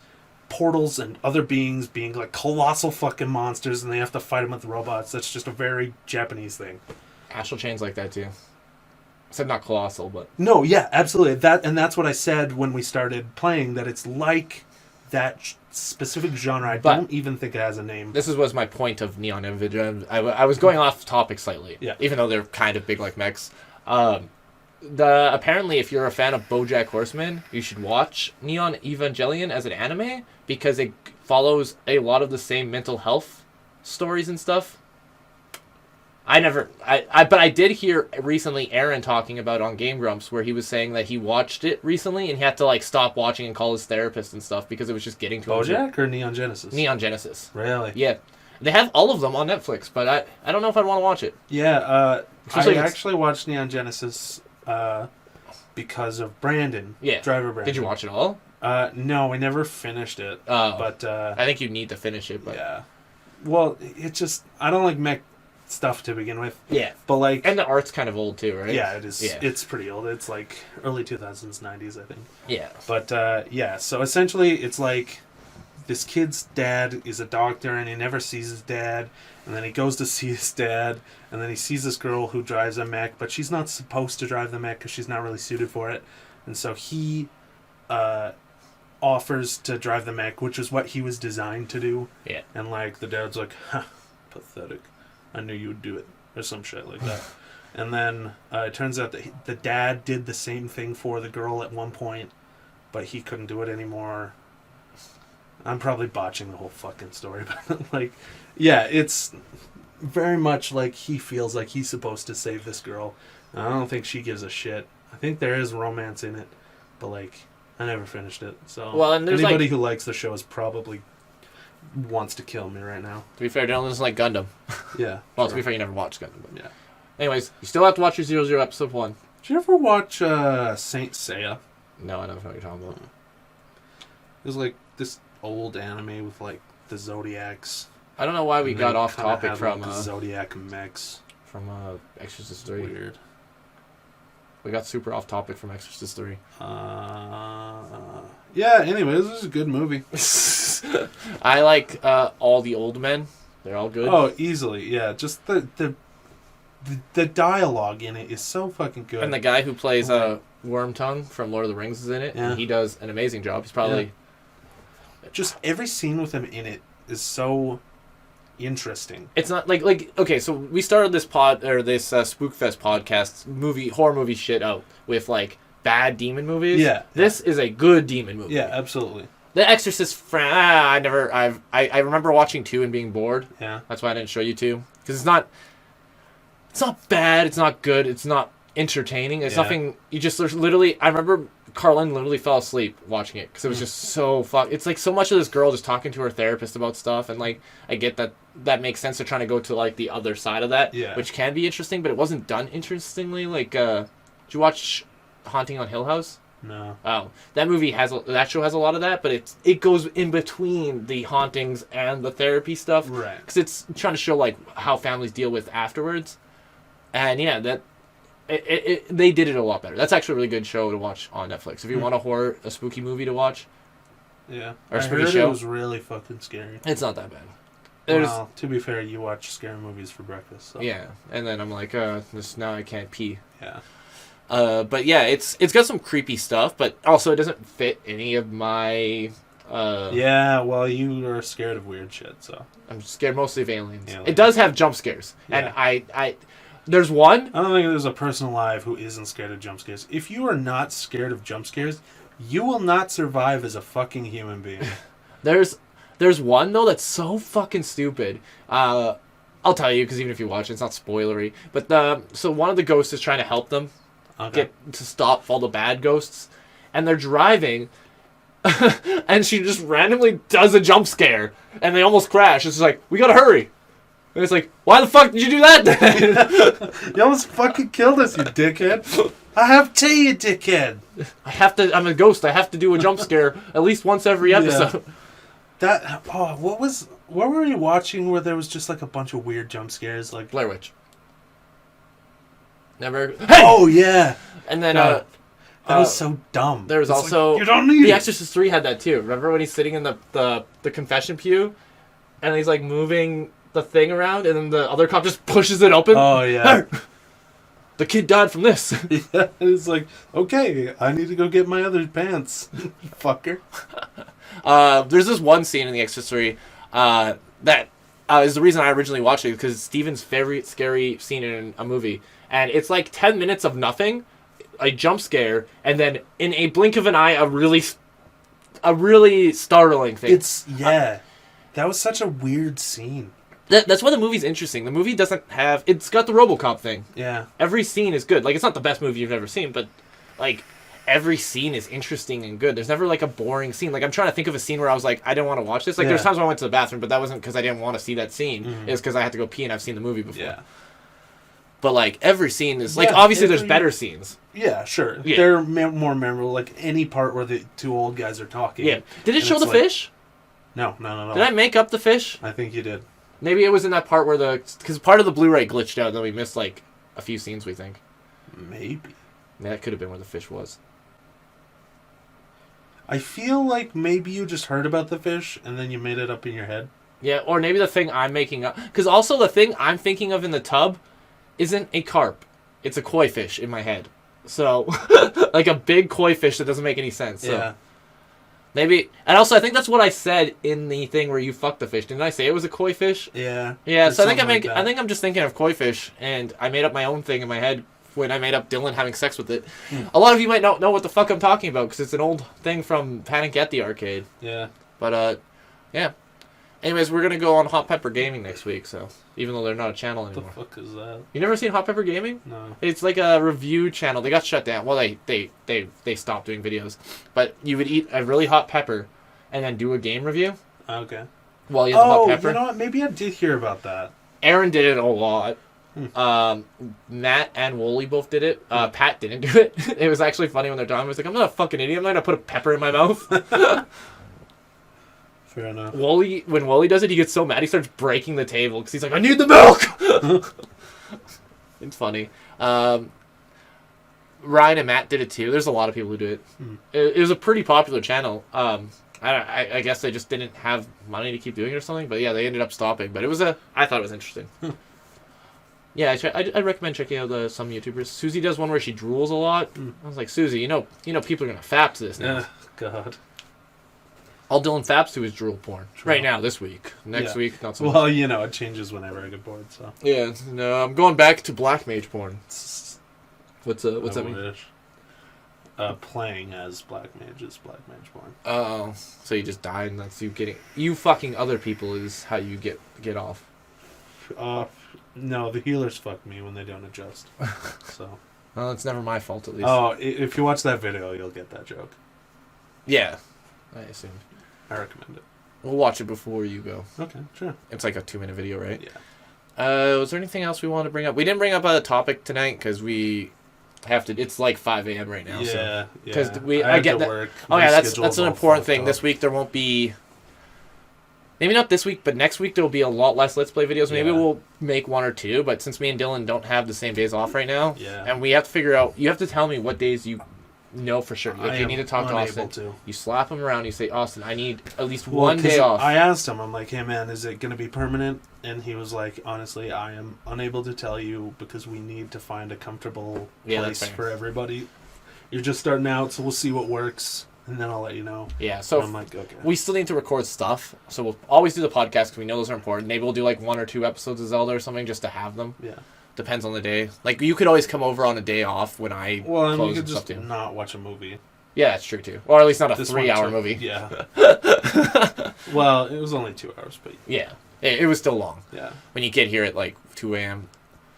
portals and other beings being like colossal fucking monsters, and they have to fight them with robots. That's just a very Japanese thing. Astral Chain's like that too. I said not colossal, but no, yeah, absolutely. That's what I said when we started playing. That it's like that specific genre. I don't even think it has a name. This was my point of Neon Evangelion. I was going off topic slightly. Yeah. Even though they're kind of big like mechs. Apparently, if you're a fan of BoJack Horseman, you should watch Neon Evangelion as an anime because it follows a lot of the same mental health stories and stuff. But I did hear recently Aaron talking about on Game Grumps where he was saying that he watched it recently and he had to like stop watching and call his therapist and stuff because it was just getting to him. BoJack or Neon Genesis? Neon Genesis. Really? Yeah. They have all of them on Netflix, but I don't know if I'd want to watch it. Yeah, I if actually watched Neon Genesis because of Brandon. Yeah. Driver Brandon. Did you watch it all? No, I never finished it. Oh. But I think you need to finish it. But yeah. Well, it just I don't like mech stuff to begin with. Yeah. But like, And the art's kind of old too, right? yeah, it is. Yeah. It's pretty old. It's like early 2000s, 90s, I think. Yeah. But yeah, so essentially, it's like this kid's dad is a doctor, and he never sees his dad. And then he goes to see his dad, and then he sees this girl who drives a mech, but she's not supposed to drive the mech because she's not really suited for it. And so he offers to drive the mech, which is what he was designed to do. Yeah. And like the dad's like, "Huh, pathetic. I knew you would do it," or some shit like that. And then it turns out that the dad did the same thing for the girl at one point, but he couldn't do it anymore. I'm probably botching the whole fucking story, but like, yeah, it's very much like he feels like he's supposed to save this girl. And I don't think she gives a shit. I think there is romance in it, but like, I never finished it. So Well, and there's anybody who likes the show is probably wants to kill me right now. To be fair, Dylan doesn't like Gundam. Yeah. Well, sure. to be fair, you never watched Gundam. But Yeah. Anyways, you still have to watch your 00 episode 1. Did you ever watch Saint Seiya? No, I don't know what you're talking about. It was like this old anime with like the Zodiacs. I don't know why we And got they off kinda topic have, from like, Zodiac mechs. Exorcist 3. Weird. We got super off topic from Exorcist 3. Yeah. Anyways, this is a good movie. I like all the old men. They're all good. Oh, easily. Yeah. Just the dialogue in it is so fucking good. And the guy who plays Wormtongue from Lord of the Rings is in it. Yeah. And he does an amazing job. He's probably... Just every scene with him in it is so interesting. It's not like okay, so we started this Spookfest podcast horror movie shit out with like bad demon movies. Yeah. This is a good demon movie. Yeah, absolutely. The Exorcist I remember watching 2 and being bored. Yeah. That's why I didn't show you 2, because it's not bad, it's not good, it's not entertaining. It's nothing. There's literally, I remember Carlin literally fell asleep watching it because it was just so it's like so much of this girl just talking to her therapist about stuff, and like I get that makes sense. They're trying to go to like the other side of that, which can be interesting, but it wasn't done interestingly. Like, did you watch Haunting on Hill House? No. Oh, that show has a lot of that, but it goes in between the hauntings and the therapy stuff, Right? Because it's trying to show like how families deal with afterwards, and yeah, that. They did it a lot better. That's actually a really good show to watch on Netflix. If you want a spooky movie to watch. Yeah. Or a I spooky heard show. it was really fucking scary. It's not that bad. Well, to be fair, you watch scary movies for breakfast. So. Yeah, and then I'm like, now I can't pee. Yeah. But yeah, it's got some creepy stuff, but also it doesn't fit any of my... yeah, well, you are scared of weird shit, so... I'm scared mostly of aliens. Yeah, it does have jump scares, Yeah. and there's one... I don't think there's a person alive who isn't scared of jump scares. If you are not scared of jump scares, you will not survive as a fucking human being. There's one, though, that's so fucking stupid. I'll tell you, because even if you watch it, it's not spoilery. But so one of the ghosts is trying to help them get to stop all the bad ghosts. And they're driving, and she just randomly does a jump scare. And they almost crash. It's just like, we gotta hurry. And it's like, why the fuck did you do that then? You almost fucking killed us, you dickhead. I have tea, you dickhead. I'm a ghost. I have to do a jump scare at least once every episode. What were you watching where there was just like a bunch of weird jump scares? Like Blair Witch. Never. Hey! Oh, yeah. And then, that was so dumb. There was It's also... like, you don't need The it. Exorcist 3 had that too. Remember when he's sitting in the confession pew? And he's like moving the thing around, and then the other cop just pushes it open? Oh, yeah. The kid died from this. Yeah, it's like, okay, I need to go get my other pants, fucker. There's this one scene in The Exorcist 3 that is the reason I originally watched it, because it's Steven's favorite scary scene in a movie. And it's like 10 minutes of nothing, a jump scare, and then in a blink of an eye, a really startling thing. That was such a weird scene. That's why the movie's interesting. The movie doesn't have... It's got the Robo Cop thing. Yeah. Every scene is good. Like, it's not the best movie you've ever seen, but, like, every scene is interesting and good. There's never, like, a boring scene. Like, I'm trying to think of a scene where I was like, I didn't want to watch this. Like, there's times when I went to the bathroom, but that wasn't because I didn't want to see that scene. Mm-hmm. It was because I had to go pee and I've seen the movie before. Yeah. But like every scene is like Yeah, obviously there's every- better scenes. Yeah, sure. Yeah. They're more memorable. Like any part where the two old guys are talking. Yeah. Did it And show it's the like- fish? No. Did I make up the fish? I think you did. Maybe it was in that part where because part of the Blu-ray glitched out and then we missed like a few scenes. We think Maybe. that could have been where the fish was. I feel like maybe you just heard about the fish and then you made it up in your head. Yeah, or maybe the thing I'm making up. Because also the thing I'm thinking of in the tub isn't a carp. It's a koi fish in my head. So, like a big koi fish that doesn't make any sense. So. Yeah. Maybe. And also, I think that's what I said in the thing where you fucked the fish. Didn't I say it was a koi fish? Yeah. Yeah, Or so I think something like that. I think I'm just thinking of koi fish, and I made up my own thing in my head when I made up Dylan having sex with it. A lot of you might not know what the fuck I'm talking about, because it's an old thing from Panic at the Arcade. Yeah. But, yeah. Anyways, we're going to go on Hot Pepper Gaming next week, so even though they're not a channel What the anymore. fuck is that? You never seen Hot Pepper Gaming? No. It's like a review channel. They got shut down. Well, they stopped doing videos. But you would eat a really hot pepper and then do a game review Okay. while you had the hot Oh, pepper. you know what? Maybe I did hear about that. Aaron did it a lot. Matt and Wooly both did it. Pat didn't do it. It was actually funny when they're talking. I was like, I'm not a fucking idiot. I'm not going to put a pepper in my mouth. Fair enough. When Wooly does it, he gets so mad he starts breaking the table because he's like, I need the milk! It's funny. Ryan and Matt did it too. There's a lot of people who do it. It was a pretty popular channel. I guess they just didn't have money to keep doing it or something. But yeah, they ended up stopping. But I thought it was interesting. Yeah, I recommend checking out some YouTubers. Susie does one where she drools a lot. I was like, Susie, you know people are gonna fap to this now. God. All Dylan faps to is drool porn True. right now this week. Next Yeah. week, not so much. Well, you know, it changes whenever I get bored, so. Yeah, no, I'm going back to black mage porn. What's that mean? Wish. Playing as Black Mage is Black Mage porn. Oh, so you just died and that's you fucking other people is how you get off. No, the healers fuck me when they don't adjust. So. Well, it's never my fault at least. Oh, if you watch that video, you'll get that joke. Yeah, I assume. I recommend it. We'll watch it before you go. Okay, sure. It's like a 2-minute video, right? Yeah. Was there anything else we wanted to bring up? We didn't bring up a topic tonight because we have to. It's like 5 a.m. right now. Yeah, Because yeah. I get that. Work. Oh My yeah, that's schedule's an all important fucked thing. up. This week there won't be. Maybe not this week, but next week there will be a lot less Let's Play videos. Maybe Yeah. we'll make 1 or 2, but since me and Dylan don't have the same days off right now, Yeah. and we have to figure out. You have to tell me what days you know for sure. Like I you need to am talk to unable Austin. to. You slap him around. You say, Austin, I need at least Well, one 'cause day off. I asked him, I'm like, hey man, is it going to be permanent? And he was like, honestly, I am unable to tell you because we need to find a comfortable Yeah, that's place fair. for everybody. You're just starting out, so we'll see what works, and then I'll let you know. Yeah, so And I'm like, okay. we still need to record stuff. So we'll always do the podcast because we know those are important. Maybe we'll do like 1 or 2 episodes of Zelda or something just to have them. Yeah. Depends on the day. Like you could always come over on a day off when I Well, and close you could and stuff just too. not watch a movie. Yeah, that's true too. Or at least not a This one 3-hour took- movie. Yeah. Well, it was only 2 hours, but Yeah. It was still long. yeah. When you get here at like 2 a.m.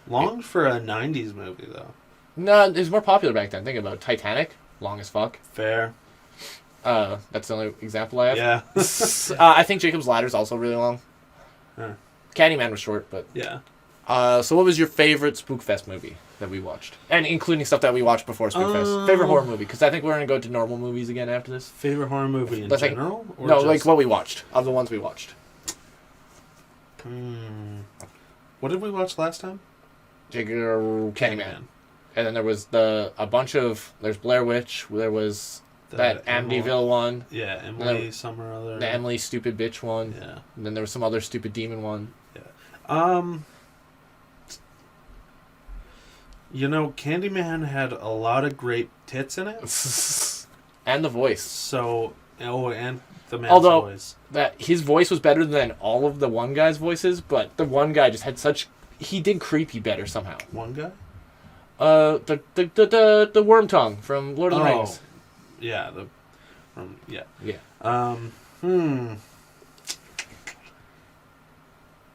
Long for a 90s movie, though. No, it was more popular back then. Think about it. Titanic, long as fuck. Fair. That's the only example I have. Yeah. I think Jacob's Ladder is also really long. Huh. Candyman was short, but... Yeah. So what was your favorite Spookfest movie that we watched? And including stuff that we watched before Spookfest. Favorite horror movie? Because I think we're going to go to normal movies again after this. Favorite horror movie in That's like- general? Or No, just... like what we watched. Of the ones we watched. What did we watch last time? Candyman. And then there was there's Blair Witch, there was that Amityville one, Yeah, Emily, some or other. the Emily Stupid Bitch one, Yeah. and then there was some other Stupid Demon one. You know, Candyman had a lot of great tits in it. And the voice. So, and the man's Although- voice. That his voice was better than all of the one guy's voices, but the one guy just had he did creepy better somehow. One guy? The worm tongue from Lord of the Rings. Yeah, yeah. Yeah.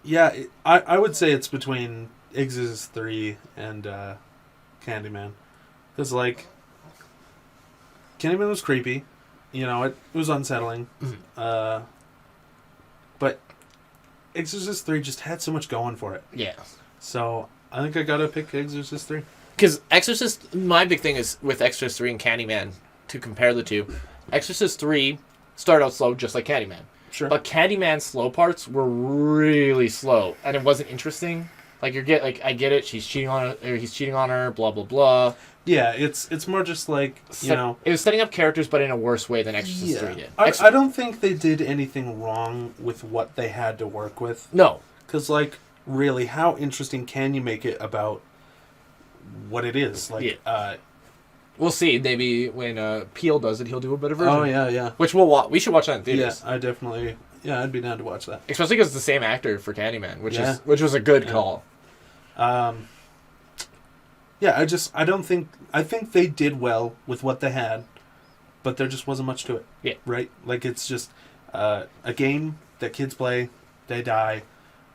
Yeah, I would say it's between Exorcist 3 and Candyman. Because, like, Candyman was creepy. You know, it was unsettling. But Exorcist 3 just had so much going for it. Yeah. So, I think I gotta pick Exorcist 3. Because Exorcist, my big thing is with Exorcist 3 and Candyman, to compare the two. Exorcist 3 started out slow, just like Candyman. Sure. But Candyman's slow parts were really slow, and it wasn't interesting. Like, I get it, she's cheating on her, or he's cheating on her, blah, blah, blah. Yeah, it's more just like, you know... It was setting up characters, but in a worse way than Exorcist 3 did. I don't think they did anything wrong with what they had to work with. No. Because, like, really, how interesting can you make it about what it is? Like, we'll see. Maybe when Peel does it, he'll do a better version. Oh, yeah. Which we should watch that in theaters. Yeah, I definitely... Yeah, I'd be down to watch that. Especially because it's the same actor for Candyman, which was a good call. Yeah, I think they did well with what they had, but there just wasn't much to it. Yeah. Right? Like, it's just a game that kids play, they die,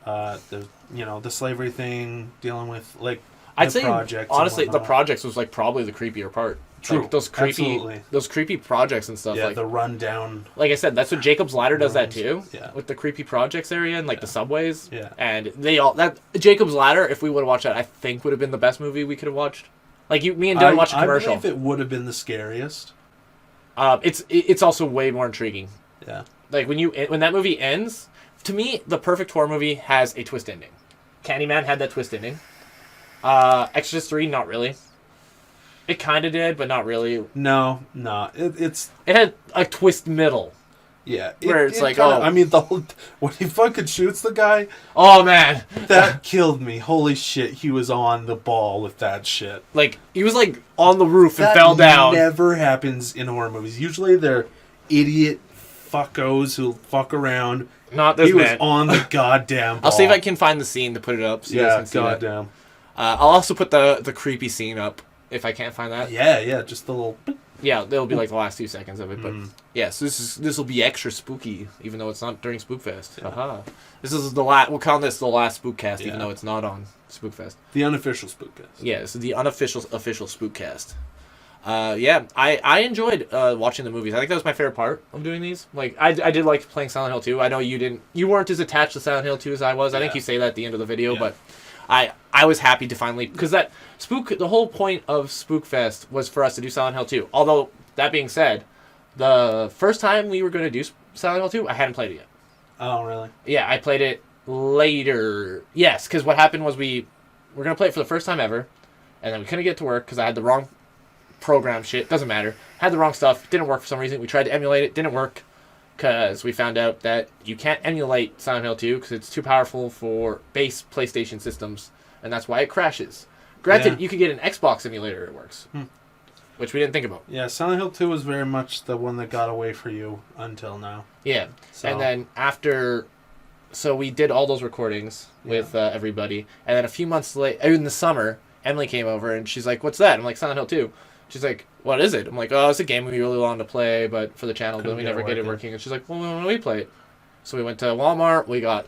the slavery thing, dealing with, like, I'd say, projects. honestly, the projects was, like, probably the creepier part. True. Like, those creepy projects and stuff. Yeah, like the rundown. Like I said, that's what Jacob's Ladder does that too. Yeah. With the creepy projects area and like the subways. Yeah. And Jacob's Ladder, if we would have watched that, I think would have been the best movie we could have watched. Like me and Dylan watched a commercial. I believe it would have been the scariest. It's also way more intriguing. Yeah. Like when that movie ends, to me, the perfect horror movie has a twist ending. Candyman had that twist ending. Exorcist 3, not really. It kind of did, but not really. No. It had a twist middle. Yeah. Where it's like, kinda, I mean, when he fucking shoots the guy. Oh, man. That killed me. Holy shit, he was on the ball with that shit. Like, he was, like, on the roof and fell down. That never happens in horror movies. Usually they're idiot fuckos who fuck around. Not this man. He was on the goddamn ball. I'll see if I can find the scene to put it up. So you guys can see goddamn. I'll also put the creepy scene up. If I can't find that. Yeah, just the little... Yeah, it'll be like the last 2 seconds of it, but... Yeah, so this will be extra spooky, even though it's not during Spookfest. Yeah. Haha. This is we'll count this the last Spookcast, even though it's not on Spookfest. The unofficial Spookcast. Yeah, this is the official Spookcast. I enjoyed watching the movies. I think that was my favorite part of doing these. Like, I did like playing Silent Hill 2. I know you weren't as attached to Silent Hill 2 as I was. I think you say that at the end of the video, but... I was happy to finally... Because the whole point of Spookfest was for us to do Silent Hill 2. Although, that being said, the first time we were going to do Silent Hill 2, I hadn't played it yet. Oh, really? Yeah, I played it later. Yes, because what happened was we were going to play it for the first time ever, and then we couldn't get to work because I had the wrong program shit. Doesn't matter. Had the wrong stuff. Didn't work for some reason. We tried to emulate it. Didn't work. Because we found out that you can't emulate Silent Hill 2 because it's too powerful for base PlayStation systems, and that's why it crashes. Granted, you could get an Xbox emulator, it works. Which we didn't think about. Yeah, Silent Hill 2 was very much the one that got away for you until now. Yeah, and then after... So we did all those recordings with everybody, and then a few months later, in the summer, Emily came over, and she's like, what's that? I'm like, Silent Hill 2. She's like, what is it? I'm like, oh, it's a game we really wanted to play, but for the channel, but we never get it working. And she's like, well, when do we play it? So we went to Walmart. We got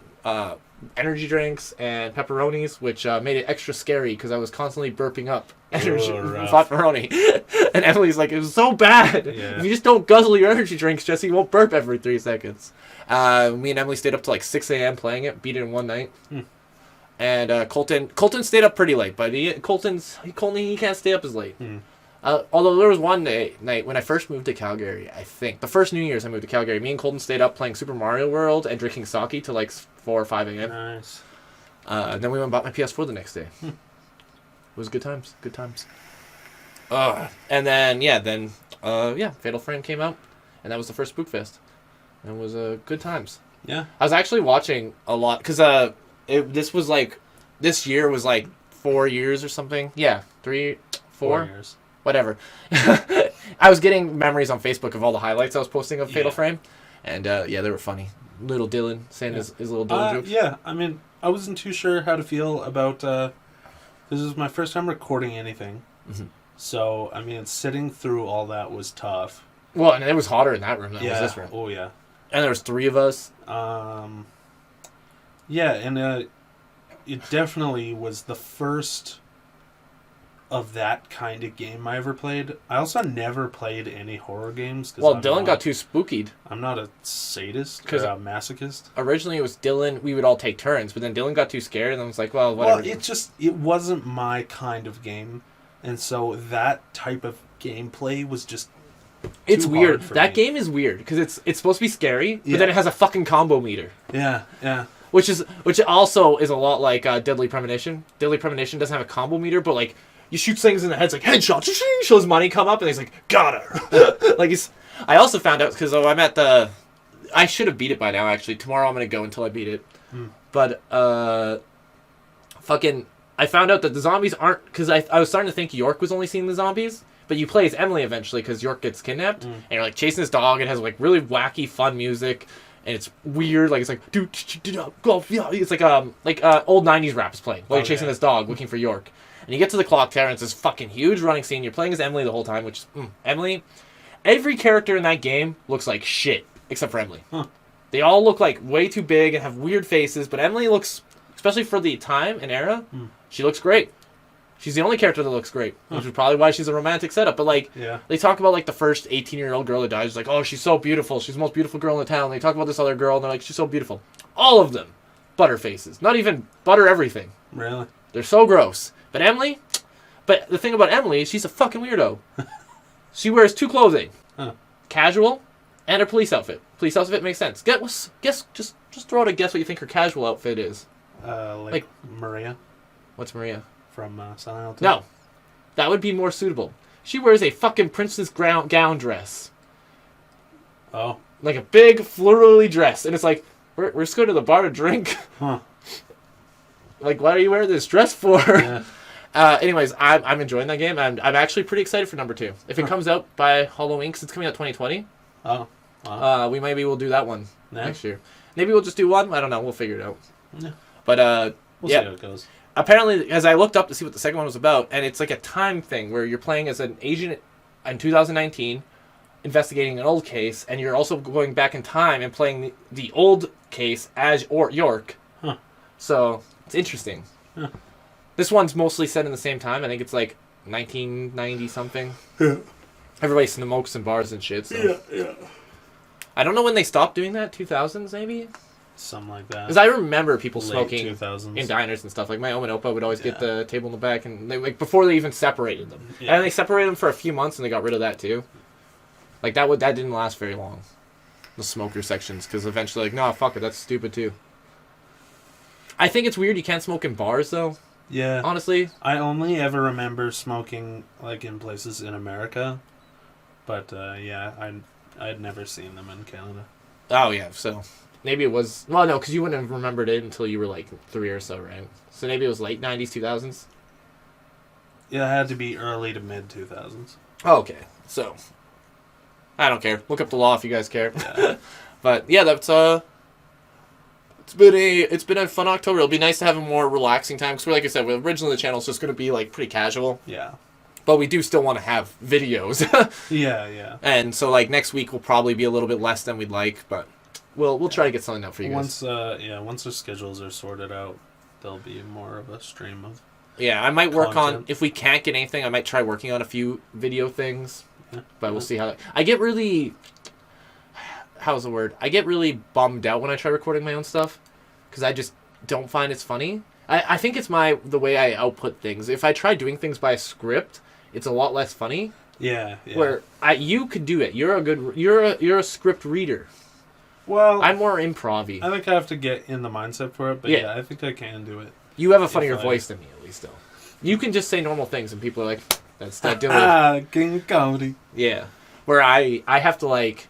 energy drinks and pepperonis, which made it extra scary because I was constantly burping up pepperoni. And Emily's like, it was so bad. Yeah. If you just don't guzzle your energy drinks, Jesse, you won't burp every 3 seconds. Me and Emily stayed up to like 6 a.m. playing it, beat it in one night. And Colton stayed up pretty late, but he can't stay up as late. Although there was one night when I first moved to Calgary, I think. The first New Year's I moved to Calgary, me and Colton stayed up playing Super Mario World and drinking sake till like 4 or 5 a.m. Nice. And then we went and bought my PS4 the next day. It was good times. Good times. And then, Fatal Frame came out, and that was the first Spookfest. And it was good times. Yeah. I was actually watching a lot, because this year was like 4 years or something. Yeah, 3, 4 years. Whatever. I was getting memories on Facebook of all the highlights I was posting of Fatal Frame. And, they were funny. Little Dylan saying his little Dylan jokes. Yeah, I mean, I wasn't too sure how to feel about... this was my first time recording anything. Mm-hmm. So, I mean, sitting through all that was tough. Well, and it was hotter in that room than it was this room. Oh, yeah. And there was 3 of us. Yeah, and it definitely was the first of that kind of game I ever played. I also never played any horror games. Well, Dylan got too spookied. I'm not a sadist or a masochist. Originally, it was Dylan. We would all take turns, but then Dylan got too scared, and I was like, well, whatever. Well, it wasn't my kind of game, and so that type of gameplay was just. It's weird. For that me. game is weird because it's supposed to be scary, but Yeah. then it has a fucking combo meter. Yeah, yeah. Which also is a lot like Deadly Premonition. Deadly Premonition doesn't have a combo meter, but like you shoot things in the head, it's like headshot. Shows money come up, and he's like, got her. Like I also found out because I'm at the. I should have beat it by now. Actually, tomorrow I'm gonna go until I beat it. But fucking, I found out that the zombies aren't because I was starting to think York was only seeing the zombies. But you play as Emily eventually because York gets kidnapped, and you're like chasing this dog. It has like really wacky, fun music. And it's weird, like it's like go, yeah. It's like old '90s raps playing while you're chasing this dog looking for York. And you get to the clock tower, and it's this fucking huge running scene. You're playing as Emily the whole time, which is Emily. Every character in that game looks like shit except for Emily. They all look like way too big and have weird faces, but Emily looks, especially for the time and era, she looks great. She's the only character that looks great, which is probably why she's a romantic setup. But like, they talk about like the first 18-year-old girl that dies. It's like, oh, she's so beautiful. She's the most beautiful girl in the town. They talk about this other girl, and they're like, she's so beautiful. All of them, butter faces. Not even butter everything. Really? They're so gross. But Emily, the thing about Emily is she's a fucking weirdo. She wears two clothing, casual, and her police outfit. Police outfit makes sense. Just throw out a guess what you think her casual outfit is. Like Maria. What's Maria? From Silent Hill 2? No. That would be more suitable. She wears a fucking princess gown dress. Oh. Like a big florally dress. And it's like, we're just going to the bar to drink. Like, what are you wearing this dress for? Yeah. Anyways, I'm enjoying that game. And I'm actually pretty excited for number 2. If it comes out by Halloween, because it's coming out 2020. Oh. Wow. We'll do that one next year. Maybe we'll just do one. I don't know. We'll figure it out. Yeah. But, we'll see how it goes. Apparently, as I looked up to see what the second one was about, and it's like a time thing where you're playing as an agent in 2019, investigating an old case, and you're also going back in time and playing the old case as York. So, it's interesting. This one's mostly set in the same time. I think it's like 1990-something. Yeah. Everybody smokes in bars and shit. So. Yeah. I don't know when they stopped doing that, 2000s maybe? Something like that. Because I remember people Late smoking 2000s. in diners and stuff. Like my Oma and Opa would always get the table in the back, and they, like before they even separated them. Yeah. And they separated them for a few months, and they got rid of that too. Like that didn't last very long. The smoker sections, because eventually, like, no, fuck it, that's stupid too. I think it's weird you can't smoke in bars though. Yeah. Honestly, I only ever remember smoking like in places in America, but I'd never seen them in Canada. oh yeah, so. Maybe it was... Well, no, because you wouldn't have remembered it until you were, like, 3 or so, right? So maybe it was late 90s, 2000s? Yeah, it had to be early to mid-2000s. Oh, okay. So, I don't care. Look up the law if you guys care. Yeah. But, yeah, that's... It's been a fun October. It'll be nice to have a more relaxing time. Because, like I said, originally the channel's just going to be, like, pretty casual. Yeah. But we do still want to have videos. Yeah. And so, like, next week will probably be a little bit less than we'd like, but... We'll try to get something out for you guys. Once the schedules are sorted out, there'll be more of a stream of. Yeah, I might work content. on, if we can't get anything, I might try working on a few video things. Yeah. But we'll see how I get really, how's the word? I get really bummed out when I try recording my own stuff because I just don't find it's funny. I think it's the way I output things. If I try doing things by a script, it's a lot less funny. Yeah. Where you could do it. You're a script reader. Well, I'm more improv-y. I think I have to get in the mindset for it, but yeah I think I can do it. You have a funnier voice than me, at least, though. You can just say normal things, and people are like, that's that Dylan. King of comedy. Yeah. Where I have to, like,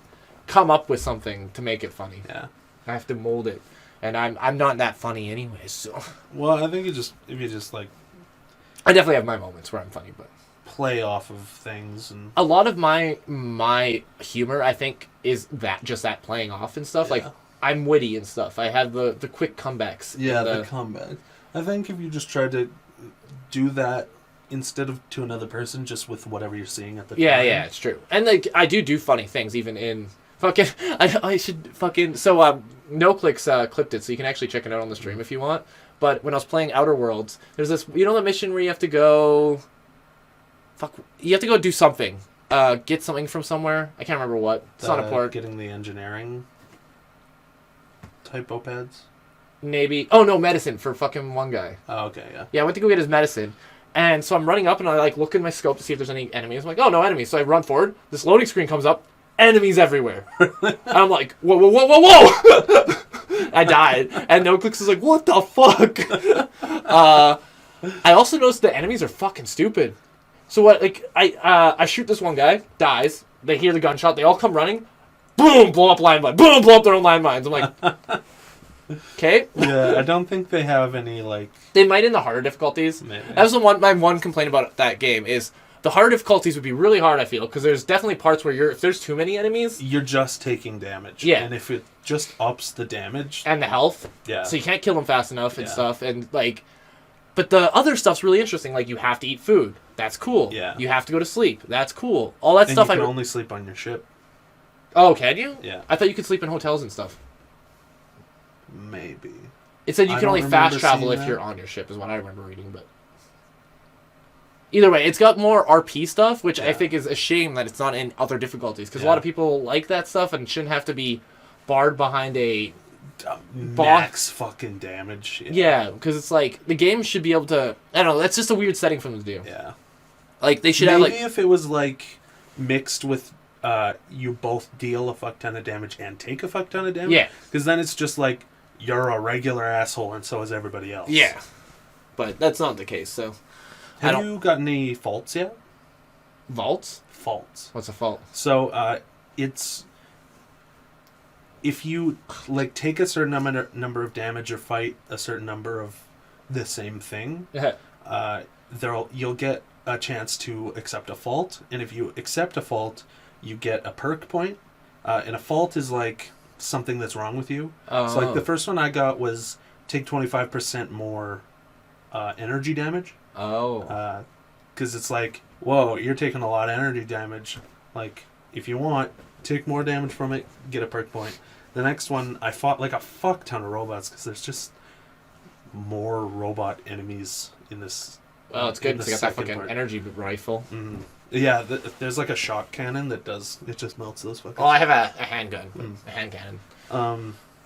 come up with something to make it funny. Yeah. I have to mold it. And I'm not that funny anyways, so. Well, I think if you just, like... I definitely have my moments where I'm funny, but... Play off of things and... A lot of my humor, I think, is just that playing off and stuff. Like, I'm witty and stuff. I have the quick comebacks. Yeah, the comeback. I think if you just try to do that instead of to another person, just with whatever you're seeing at the time. Yeah, it's true. And, like, I do funny things, even in... Fucking... I should fucking... So, NoClicks clipped it, so you can actually check it out on the stream if you want. But when I was playing Outer Worlds, there's this... You know the mission where you have to go... fuck, you have to go do something. Get something from somewhere. I can't remember what. It's not important. Getting the engineering type opads. Maybe. Oh no, medicine for fucking one guy. Oh, okay, yeah. Yeah, I went to go get his medicine. And so I'm running up and I like look in my scope to see if there's any enemies. I'm like, oh, no enemies. So I run forward. This loading screen comes up. Enemies everywhere. And I'm like, whoa, whoa, whoa, whoa, whoa. I died. And NoClicks is like, what the fuck? I also noticed the enemies are fucking stupid. So what? Like, I shoot this one guy, dies. They hear the gunshot. They all come running. Boom, blow up landmine. Boom, blow up their own landmines. I'm like, okay. Yeah, I don't think they have any, like... They might in the harder difficulties. Maybe. That was my one complaint about that game is the harder difficulties would be really hard, I feel, because there's definitely parts where if there's too many enemies... You're just taking damage. Yeah. And if it just ups the damage... And the health. Yeah. So you can't kill them fast enough and stuff. And, like... But the other stuff's really interesting. Like, you have to eat food. That's cool. Yeah. You have to go to sleep. That's cool. All that stuff... you can only sleep on your ship. Oh, can you? Yeah. I thought you could sleep in hotels and stuff. Maybe. It said you can only fast travel if you're on your ship, is what I remember reading, but... Either way, it's got more RP stuff, which I think is a shame that it's not in other difficulties, because a lot of people like that stuff and shouldn't have to be barred behind a... Max fucking damage. Yeah, because it's like, the game should be able to... I don't know, that's just a weird setting for them to do. Yeah. Like, they should Maybe have, like... if it was, like, mixed with... you both deal a fuck ton of damage and take a fuck ton of damage. Yeah. Because then it's just like, you're a regular asshole and so is everybody else. Yeah. But that's not the case, so... Have you got any faults yet? Vaults? Faults. What's a fault? So, it's... If you, like, take a certain number of damage or fight a certain number of the same thing, you'll get a chance to accept a fault. And if you accept a fault, you get a perk point. And a fault is, like, something that's wrong with you. Oh. So, like, the first one I got was take 25% more energy damage. Oh. Because it's like, whoa, you're taking a lot of energy damage. Like, if you want, take more damage from it, get a perk point. The next one, I fought like a fuck ton of robots because there's just more robot enemies in this. Well, it's good because they got that fucking part. energy rifle. Mm-hmm. Yeah, there's like a shock cannon that just melts those fuckers. Oh, I have a handgun. A hand cannon.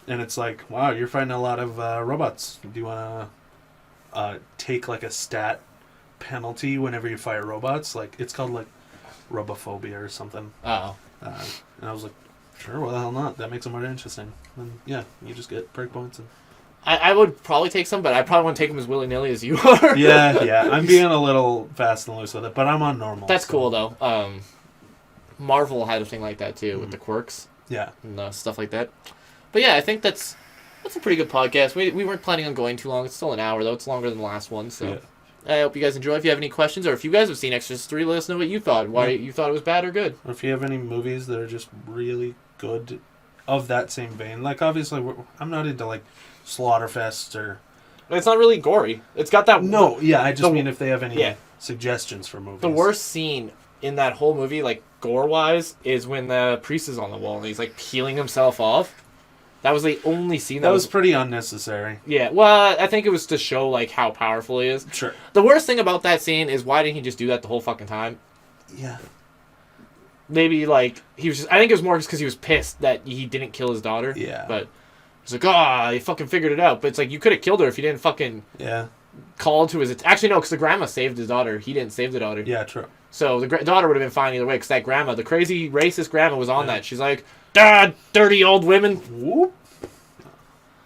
And it's like, wow, you're fighting a lot of robots. Do you want to take like a stat penalty whenever you fight robots? Like, it's called like robophobia or something. Oh. And I was like, sure, why the hell not? That makes it more interesting. And yeah, you just get perk points. And I would probably take some, but I probably won't take them as willy-nilly as you are. yeah. I'm being a little fast and loose with it, but I'm on normal. That's cool, though. Marvel had a thing like that, too, with the quirks. Yeah. And stuff like that. But yeah, I think that's a pretty good podcast. We weren't planning on going too long. It's still an hour, though. It's longer than the last one, so... Yeah. I hope you guys enjoy. If you have any questions, or if you guys have seen Exorcist 3, let us know what you thought. Why you thought it was bad or good. Or if you have any movies that are just really good of that same vein. Like, obviously, I'm not into, like, Slaughterfest or... It's not really gory. It's got that... No, yeah, I just mean if they have any suggestions for movies. The worst scene in that whole movie, like, gore-wise, is when the priest is on the wall and he's, like, peeling himself off. That was the only scene that was pretty unnecessary. Yeah, well, I think it was to show, like, how powerful he is. Sure. The worst thing about that scene is why didn't he just do that the whole fucking time? Yeah. Maybe, like, he was just... I think it was more just because he was pissed that he didn't kill his daughter. Yeah. But it's like, he fucking figured it out. But it's like, you could have killed her if you didn't fucking... Yeah. Call to his... Actually, no, because the grandma saved his daughter. He didn't save the daughter. Yeah, true. So the daughter would have been fine either way, because that grandma, the crazy racist grandma, was on that. She's like, Dad, dirty old women. Whoop.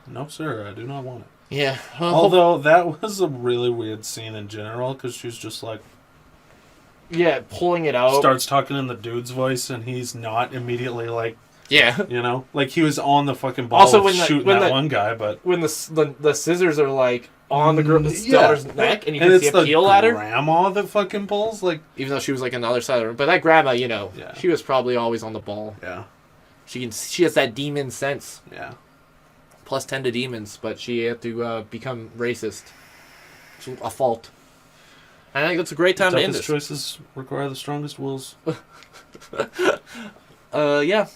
No, sir, I do not want it. Yeah. Although, that was a really weird scene in general, because she's just like... Yeah, pulling it out. Starts talking in the dude's voice, and he's not immediately like... Yeah. You know? Like, he was on the fucking ball also, when shooting that one guy, but... When the scissors are, like, on the girl's daughter's neck, and you can see a peel at her. Grandma that fucking pulls, like... Even though she was, like, on the other side of the room. But that grandma, you know, she was probably always on the ball. Yeah. She has that demon sense. Yeah. Plus 10 to demons, but she had to become racist. It's a fault. I think that's a great time to end this. The toughest choices require the strongest wills. Yeah.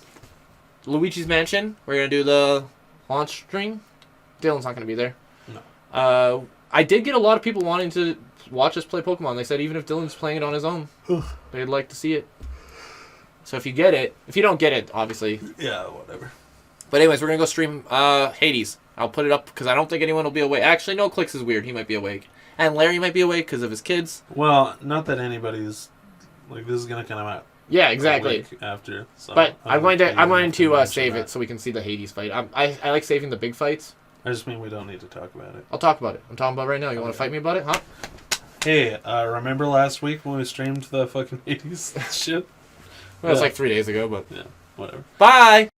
Luigi's Mansion. We're going to do the launch stream. Dylan's not going to be there. No. I did get a lot of people wanting to watch us play Pokemon. They said even if Dylan's playing it on his own, they'd like to see it. So if you get it, if you don't get it, obviously. Yeah, whatever. But anyways, we're going to go stream Hades. I'll put it up because I don't think anyone will be awake. Actually, no, Clicks is weird. He might be awake. And Larry might be awake because of his kids. Well, not that anybody's... Like, this is going to come out. Yeah, exactly. A week after. So but I'm going to save that. it so we can see the Hades fight. I like saving the big fights. I just mean we don't need to talk about it. I'll talk about it. I'm talking about it right now. You want to fight me about it, huh? Hey, remember last week when we streamed the fucking 80s shit? Well, it's like 3 days ago, but... Yeah, whatever. Bye!